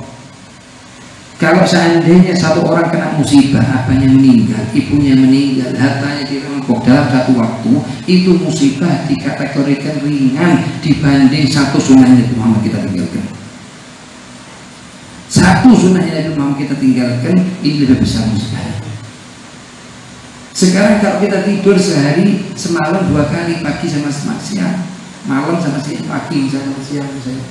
[SPEAKER 1] Kalau seandainya satu orang kena musibah, apanya meninggal, ibunya meninggal, hartanya dirampok dalam satu waktu, itu musibah dikategorikan ringan dibanding satu sunnahnya Nabi Muhammad kita tinggalkan. Satu sunnahnya Nabi Muhammad kita tinggalkan, ini lebih besar musibah. Sekarang kalau kita tidur sehari, semalam 2 kali, pagi sama siang, malam sama siang, pagi sama siang misalnya,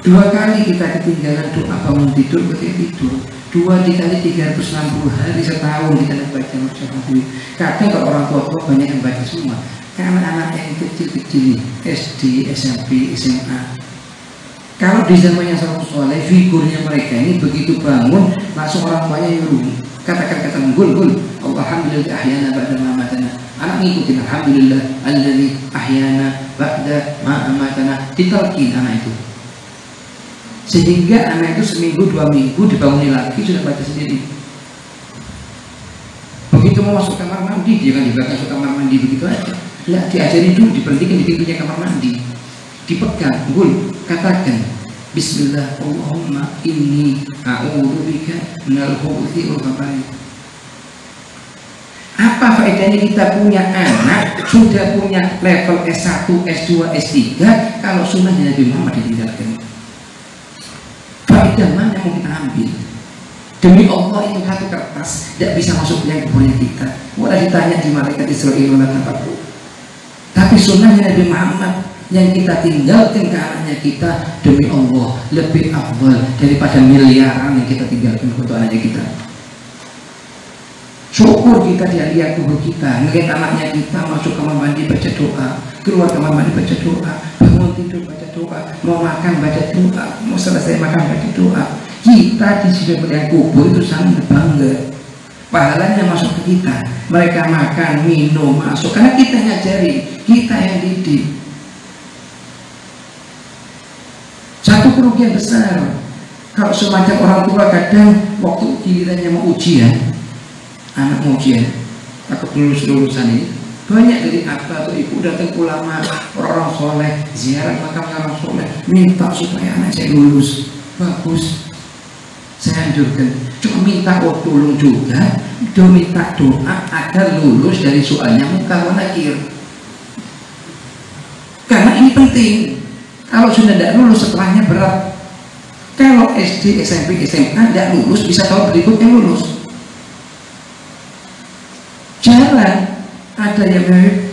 [SPEAKER 1] 2 kali kita ketinggalan doa bangun tidur ketika tidur. 2 dikali 360 hari setahun kita baca Al-Fatihah. Kadang kalau orang tua banyak yang baca semua, karena anak yang kecil-kecil SD, SMP, SMA. Kalau di zamannya salafus saleh, figurnya mereka ini begitu bangun langsung orang tuanya nyuruh, Katakan kata gul, alhamdulillah ahyana ba'da ma amatana. Anak ngikutin alhamdulillah alladzi ahyana ba'da ma amatana. Ditalkin anak itu. Sehingga anak itu seminggu 2 minggu dibangunin lagi sudah baca sendiri. Begitu mau masuk kamar mandi dia kan juga masuk kamar mandi begitu aja. Tidak diajarin dulu, diberhentikan di pintunya kamar mandi. Dipegang, gul, katakan Bismillah, Allahumma inni a'udzubika minal khubuthi wal khaba'ith. Apa faedahnya kita punya anak sudah punya level S1, S2, S3 kalau sunnahnya Nabi Muhammad ditinggalkan? Faedah mana yang mau kita ambil? Demi Allah itu satu kertas tidak bisa masuk yang kuburnya kita. Walau ditanya di malaikat Israel wala tafakkur. Tapi sunnahnya Nabi Muhammad yang kita tinggalkan ke anaknya kita demi Allah lebih afdal daripada miliaran yang kita tinggalkan untuk anaknya kita. Syukur kita dia lihat kubur kita, ngelihat anaknya kita masuk kamar mandi baca doa, keluar kamar mandi baca doa, bangun tidur baca doa, mau makan baca doa, mau selesai makan baca doa. Kita di sini melihat kubur itu sangat bangga. Pahalanya masuk ke kita. Mereka makan, minum, masuk karena kita ngajari, kita yang didik. Satu kerugian besar kalau semacam orang tua kadang waktu gilirannya mau ujian, anak mau ujian, aku lulusan ini banyak dari abah atau ibu datang ulama, orang-orang soleh, ziarah makam orang soleh, minta supaya anak saya lulus. Bagus, saya anjurkan, cuma minta tolong juga, minta doa agar lulus dari soalnya muka wa nakir. Karena ini penting. Kalau sudah tidak lulus setelahnya berat. Kalau SD, SMP, SMA tidak lulus bisa tahun berikutnya lulus. Jarang ada yang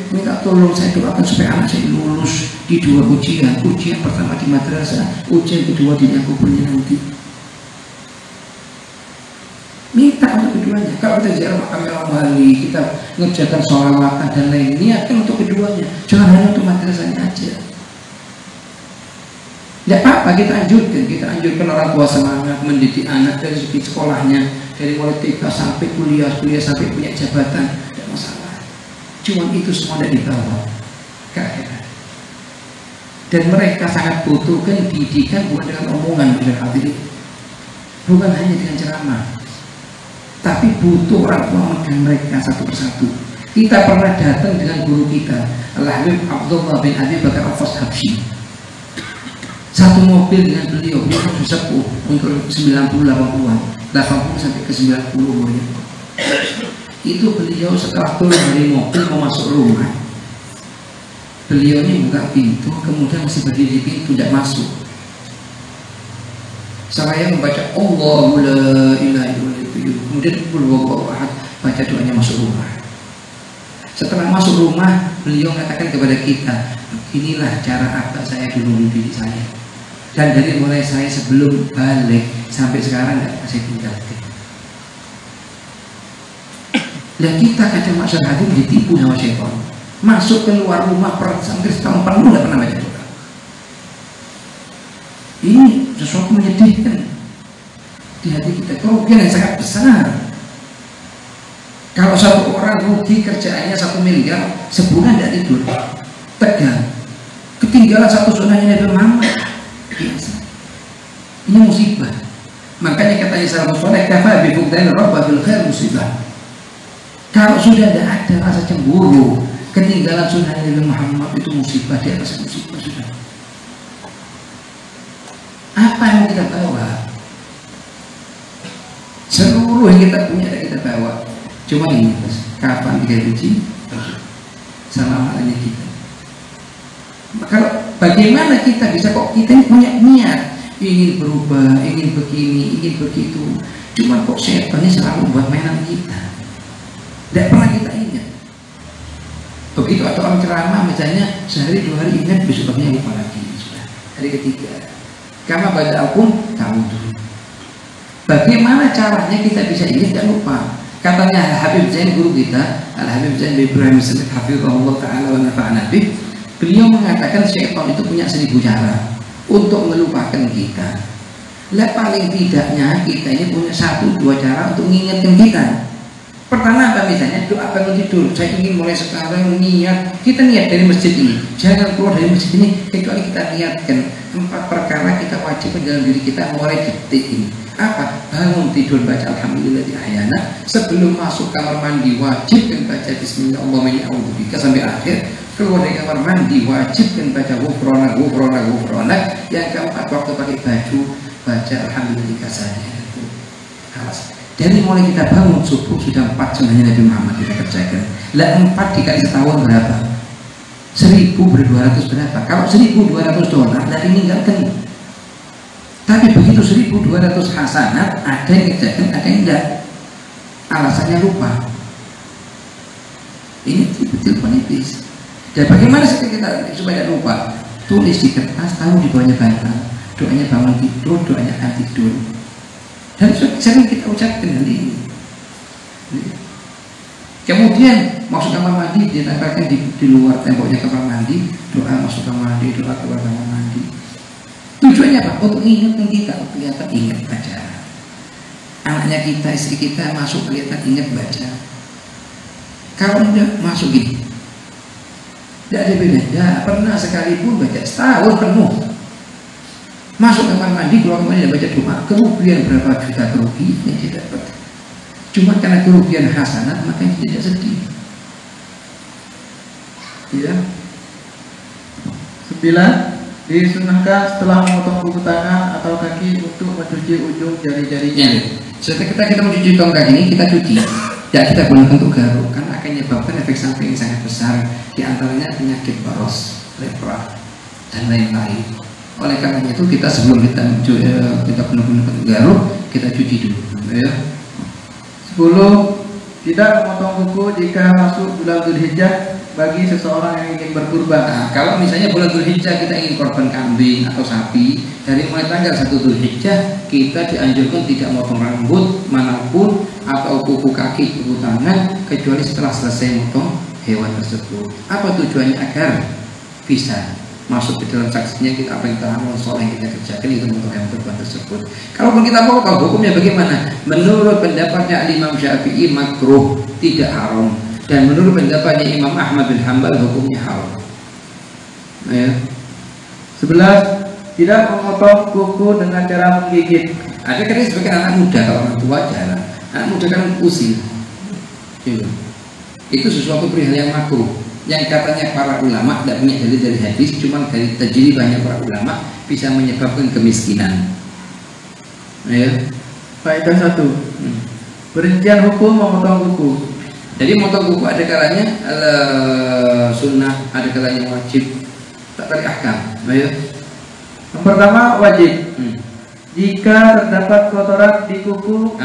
[SPEAKER 1] minta tolong saya doakan supaya anak saya lulus di 2 ujian. Ujian pertama di madrasah, ujian kedua di kuburnya nanti. Minta untuk keduanya. Kalau kita ziarah makam wali, kita ngerjakan sholawatan dan lain, niatkan untuk keduanya. Jangan hanya untuk madrasahnya aja. Tidak apa-apa, kita anjurkan orang tua semangat mendidik anak dari segi sekolahnya, dari mulai TK sampai kuliah sampai punya jabatan, tidak masalah. Cuma itu semua tidak dibawa ke akhirat. Dan mereka sangat butuhkan didikan bukan dengan omongan, bukan hanya dengan ceramah, tapi butuh orang tua megang mereka satu persatu. Kita pernah datang dengan guru kita, Al-Habib Abdullah bin Abi Bakar Al-Habsyi. Satu mobil dengan beliau sepuh untuk 90-80-an, 80 sampai ke 90 umurnya. Itu beliau setelah turun dari mobil mau masuk rumah, beliau ini buka pintu, kemudian masih berdiri di pintu, tidak masuk. Saya membaca Allahu la ilaha illallah, kemudian Allahu ahad, baca doanya masuk rumah. Setelah masuk rumah, beliau mengatakan kepada kita, inilah cara abah saya dulu mendidik saya. Dan dari mulai saya sebelum balik sampai sekarang nggak saya tinggalkan. Dan kita kadang masyarakat ditipu sama syaitan. Masuk keluar rumah sampai setahun penuh nggak pernah baca doa. Ini sesuatu menyedihkan di hati kita, kerugian yang sangat besar. Kalau satu orang rugi kerjaannya 1 miliar, sebulan tidak tidur, tegang, ketinggalan satu sunnahnya Nabi Muhammad. Biasa. Ini musibah. Makanya katanya salafus saleh, kafa bi fuqdan rabba bil khair musibah. Kalau sudah tidak ada rasa cemburu, ketinggalan sunnah Nabi Muhammad itu musibah di atas musibah sudah. Apa yang kita bawa? Seluruh yang kita punya dan kita bawa. Cuma ini, kapan 3 biji? Sama halnya kita. Kalau bagaimana kita bisa, kok kita ini punya niat ingin berubah, ingin begini, ingin begitu, cuma kok setannya selalu buat mainan kita, tidak pernah kita ingat. Begitu atau orang ceramah misalnya sehari 2 hari ingat, besoknya lupa lagi, sudah hari ketiga. Karena baca pun tahu dulu. Bagaimana caranya kita bisa ingat dan lupa? Katanya Al-Habib Zain, guru kita Al-Habib Zain bin Ibrahim As-Samit hafizahullah ta'ala wa nafa'ana bih, beliau mengatakan syaitan itu punya 1000 cara untuk melupakan kita. Lah paling tidaknya kita ini punya 1-2 cara untuk mengingatkan kita. Pertama apa misalnya doa bangun tidur, saya ingin mulai sekarang niat, kita niat dari masjid ini, jangan keluar dari masjid ini kecuali kita niatkan 4 perkara kita wajibkan dalam diri kita mulai detik ini. Apa? Bangun tidur baca alhamdulillah ahyana, sebelum masuk kamar mandi wajibkan baca bismillahirrahmanirrahim sampai akhir. Keluar dari kamar mandi wajibkan baca ghufrana. Yang keempat waktu pakai baju baca alhamdulillah saja. Dari mulai kita bangun subuh sudah 4 sunnahnya Nabi Muhammad kita kerjakan. Lah 4 dikali setahun berapa? 1.200 berapa? Kalau $1.200 lah meninggalkan. Tapi begitu 1.200 hasanat, ada yang kerjakan, ada yang enggak. Alasannya lupa. Ini betul penipis. Dan bagaimana kita supaya tidak lupa? Tulis di kertas, taruh di bawahnya bantal. Doanya bangun tidur, doanya akan tidur. Dan sering kita ucapkan hal ini. Kemudian masuk kamar mandi ditempelkan di luar temboknya kamar mandi, doa masuk kamar mandi, doa keluar kamar mandi. Tujuannya apa? Untuk ingatkan kita, untuk kelihatan ingat baca. Anaknya kita, istri kita masuk kelihatan ingat baca. Kalau enggak masuk gini, tidak ada beda. Tidak pernah sekalipun baca setahun penuh. Masuk kamar mandi, keluar kamar mandi baca doa, kerugian berapa juta kerugian yang tidak dapat. Cuma karena kerugian hasanat makanya tidak sedih.
[SPEAKER 3] Ya. 9. Disunahkan setelah memotong kuku tangan atau kaki untuk mencuci ujung jari-jarinya.
[SPEAKER 1] Setelah kita mencuci tongkat ini kita cuci. Ya kita gunakan untuk garuk karena akan menyebabkan efek samping yang sangat besar. Di antaranya penyakit baros, lepra dan lain-lain. Oleh karena itu kita sebelum kita benar-benar garuk kita cuci dulu. Ya.
[SPEAKER 3] 10. Tidak memotong kuku jika masuk bulan Dzulhijjah bagi seseorang yang ingin berkurban.
[SPEAKER 1] Nah, kalau misalnya bulan Dzulhijjah kita ingin korban kambing atau sapi, dari mulai tanggal 1 Dzulhijjah kita dianjurkan tidak memotong rambut manapun atau kuku kaki, kuku tangan kecuali setelah selesai memotong hewan tersebut. Apa tujuannya? Agar bisa masuk ke dalam saksinya kita apa yang kita amal soleh yang kita kerjakan itu untuk hewan kurban tersebut. Kalaupun kita potong, hukumnya bagaimana? Menurut pendapatnya Imam Syafi'i makruh, tidak haram. Dan menurut pendapatnya Imam Ahmad bin Hanbal hukumnya haram. Ya.
[SPEAKER 3] 11. Tidak memotong kuku dengan cara menggigit.
[SPEAKER 1] Ada kan sebagai anak muda, kalau orang tua jarang. Anak muda kan usil. Itu sesuatu perihal yang makruh. Yang katanya para ulama tidak punya dalil dari hadis, cuma dari tajribahnya para ulama bisa menyebabkan kemiskinan. Ya.
[SPEAKER 3] Faedah 1. Perincian hukum memotong kuku.
[SPEAKER 1] Jadi memotong kuku ada kalanya sunnah, ada kalanya wajib, tak tarik ahkam. Ya.
[SPEAKER 3] Yang pertama wajib. Jika terdapat kotoran di kuku,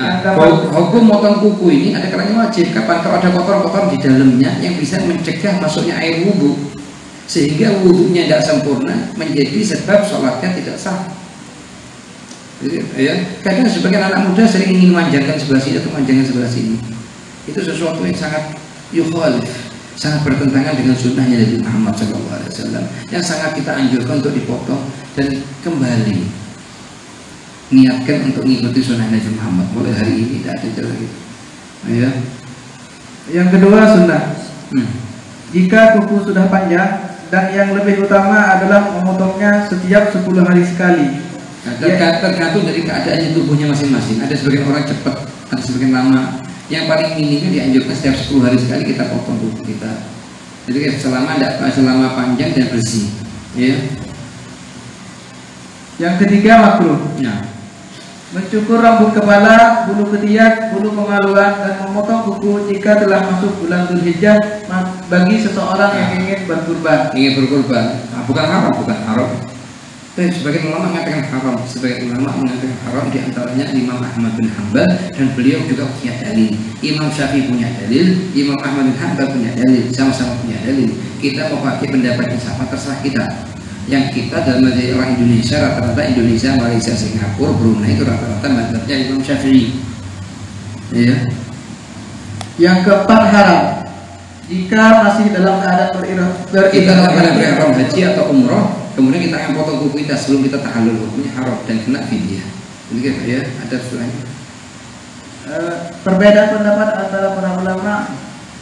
[SPEAKER 1] hukum motong kuku ini ada kalanya wajib. Kapan kalau ada kotor-kotor di dalamnya yang bisa mencegah masuknya air wudhu, sehingga wudhunya tidak sempurna, menjadi sebab sholatnya tidak sah. Ya, kadang sebagian anak muda sering ingin memanjangkan sebelah sini atau memanjangkan sebelah sini. Itu sesuatu yang sangat yukhalif, sangat bertentangan dengan sunnahnya Nabi Muhammad SAW, yang sangat kita anjurkan untuk dipotong dan kembali niatkan untuk mengikuti sunnah Nabi Muhammad. Mulai hari ini tidak ada jalan gitu. Ya.
[SPEAKER 3] Yang kedua sunnah. Jika kuku sudah panjang dan yang lebih utama adalah memotongnya setiap 10 hari sekali.
[SPEAKER 1] Nah, tergantung dari keadaannya tubuhnya masing-masing. Ada sebagian orang cepat, ada sebagian lama. Yang paling minimnya dianjurkan setiap 10 hari sekali kita potong kuku kita. Jadi selama panjang dan bersih. Ya.
[SPEAKER 3] Yang ketiga makruh.
[SPEAKER 1] Ya.
[SPEAKER 3] Mencukur rambut kepala, bulu ketiak, bulu kemaluan, dan memotong kuku jika telah masuk bulan Dzulhijjah bagi seseorang yang ingin berkurban.
[SPEAKER 1] Bukan haram. Sebagian ulama mengatakan haram, sebagian ulama mengatakan haram, di antaranya Imam Ahmad bin Hanbal, dan beliau juga punya dalil. Imam Syafi'i punya dalil, Imam Ahmad bin Hanbal punya dalil, sama-sama punya dalil. Kita mau pakai pendapat yang sama terserah kita. Yang kita dalam menjadi orang Indonesia, rata-rata Indonesia, Malaysia, Singapura, Brunei itu rata-rata mazhabnya Imam Syafi'i. Ya. Yang keempat haram. Jika masih dalam keadaan berihram haji atau umroh, kemudian kita akan potong kuku kita sebelum kita tahallul, hukumnya haram dan kena fidyah. Demikian ya, ada selain.
[SPEAKER 3] Perbedaan pendapat antara para ulama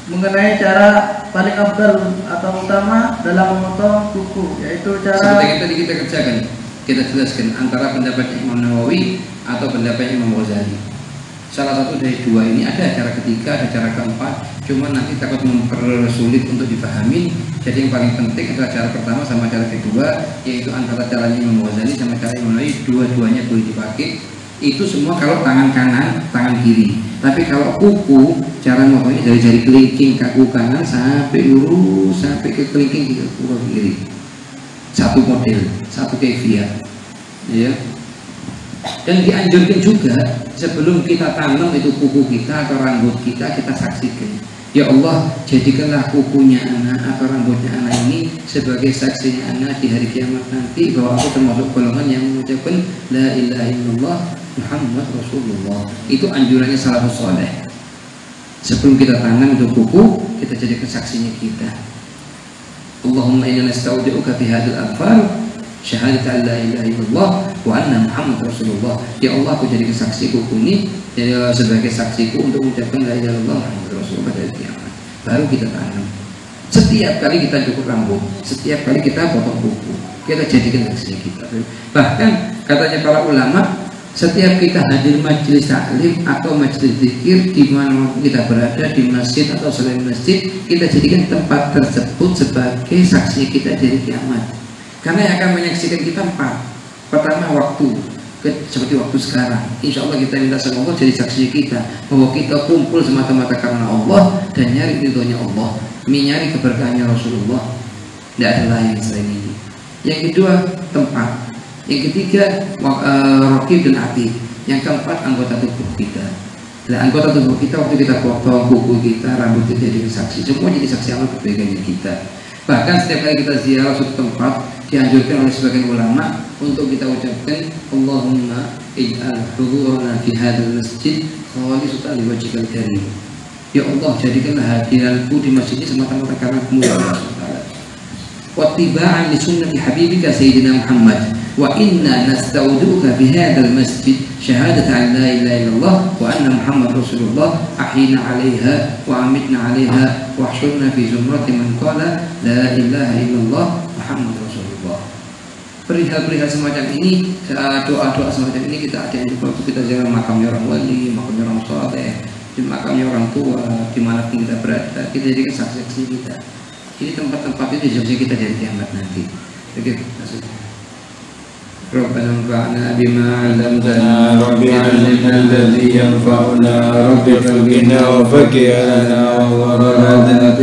[SPEAKER 3] mengenai cara paling afdal atau utama dalam memotong kuku, yaitu cara
[SPEAKER 1] seperti yang tadi kita kerjakan, kita jelaskan antara pendapat Imam Nawawi atau pendapat Imam Ghazali. Salah satu dari dua ini, ada cara ketiga, ada cara keempat, cuma nanti takut mempersulit untuk dipahami. Jadi yang paling penting adalah cara pertama sama cara kedua, yaitu antara caranya Imam Ghazali sama cara Imam Nawawi, dua-duanya boleh dipakai. Itu semua kalau tangan kanan, tangan kiri. Tapi kalau kuku, cara memotongnya dari jari kelingking kaku kanan sampai lurus sampai ke kelingking kuku kiri. Satu model, satu kefiat, ya. Dan dianjurkan juga sebelum kita tanam itu kuku kita atau rambut kita saksikan. Ya Allah, jadikanlah kukunya anak atau rambutnya anak ini sebagai saksinya anak di hari kiamat nanti bahwa aku termasuk golongan yang mengucapkan La ilaha illallah Muhammad Rasulullah. Itu anjurannya salafus saleh. Sebelum kita tanam itu kuku, kita jadikan saksinya kita. Allahumma inna nastaudi'uka fi hadhil anfar syahadat an la ilaha illallah wa anna Muhammad Rasulullah. Ya Allah, aku jadikan saksi kuku ini sebagai saksiku untuk mengucapkan la ilaha illallah Muhammad Rasulullah dari kiamat. Baru kita tanam. Setiap kali kita cukur rambut, setiap kali kita potong kuku, kita jadikan saksinya kita. Bahkan katanya para ulama, setiap kita hadir majelis taklim atau majelis zikir di mana kita berada, di masjid atau selain masjid, kita jadikan tempat tersebut sebagai saksi kita dari kiamat. Karena yang akan menyaksikan kita empat. Pertama, waktu, seperti waktu sekarang. Insya Allah kita minta semoga jadi saksi kita bahwa kita kumpul semata-mata karena Allah dan nyari ridhonya Allah, mencari keberkahannya Rasulullah. Tidak ada lain selain ini. Yang kedua, tempat. Yang ketiga, raqib dan atid. Yang keempat, anggota tubuh kita. Nah, anggota tubuh kita waktu kita potong kuku kita, rambut kita jadi saksi. Semua jadi saksi amal kebaikan kita. Bahkan setiap kali kita ziarah suatu tempat, dianjurkan oleh sebagian ulama untuk kita ucapkan Allahumma ij'al hudurana fi hadzal masjid khalisatan liwajhikal karim. Ya Allah, jadikanlah hadiranku di masjid ini semata-mata karena ya Allah Subhanahu. Wattiba'an li sunnati habibika sayyidina Muhammad. Wa inna nastauduka fi hadzal masjid syahadat an la ilaha illallah wa anna Muhammad Rasulullah ahyina 'alaiha wa amitna 'alaiha wa ahshurna fi zumrati man qala la ilaha illallah Muhammad Rasulullah. Perihal-perihal semacam ini, doa-doa semacam ini kita ada di waktu kita ziarah makamnya orang wali, makamnya orang saleh, di makamnya orang tua, dimanapun kita berada, kita jadikan saksi-saksi kita. Ini tempat-tempat itu saksi kita dari kiamat nanti. Begitu maksudnya. ربنا انفعنا بما علمتنا رب علمنا الذي ينفعنا رب فقنا وفقنا وغرنا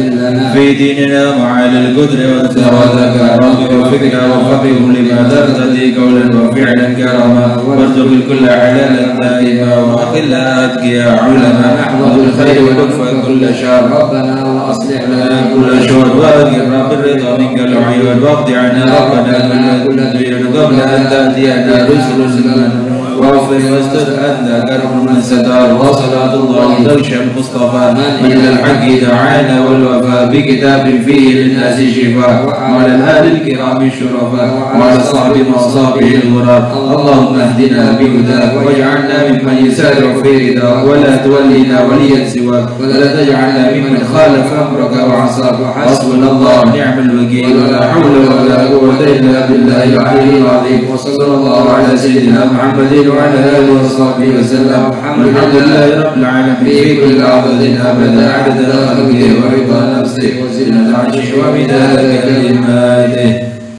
[SPEAKER 1] في ديننا وعلى القدر والتردد رب وفقنا وفقهم لما ترتدي قولا وفعلا كرما وارزق الكل حلالا دائما واقلا اتقيا علما نحفظ الخير ونكفى كل شر ربنا واصلح لنا كل شر واجرنا بالرضا منك العيون واقض عنا ربنا كل دين قبل ان تأتينا رسل واغفر واستر أنت كرم من ستار وصلاة الله تغشى المصطفى من الحق دعانا والوفاء بكتاب فيه للناس شفاء وعلى الآل الكرام الشرفاء وعلى الصحب وأصحابه الغراب. اللهم اهدنا بهداك واجعلنا ممن يسارع في رضاك ولا تولنا وليا سواك ولا تجعلنا ممن خالف أمرك وعصاك. حسبنا الله ونعم الوكيل ولا حول ولا قوة إلا بالله العلي العظيم. وصلى الله على سيدنا محمد وعلى آله وصحبه وسلم. الحمد لله رب العالمين في كل عبد أبدا عدد خلقه ورضا نفسه وزنة عرشه ومداد كلماته.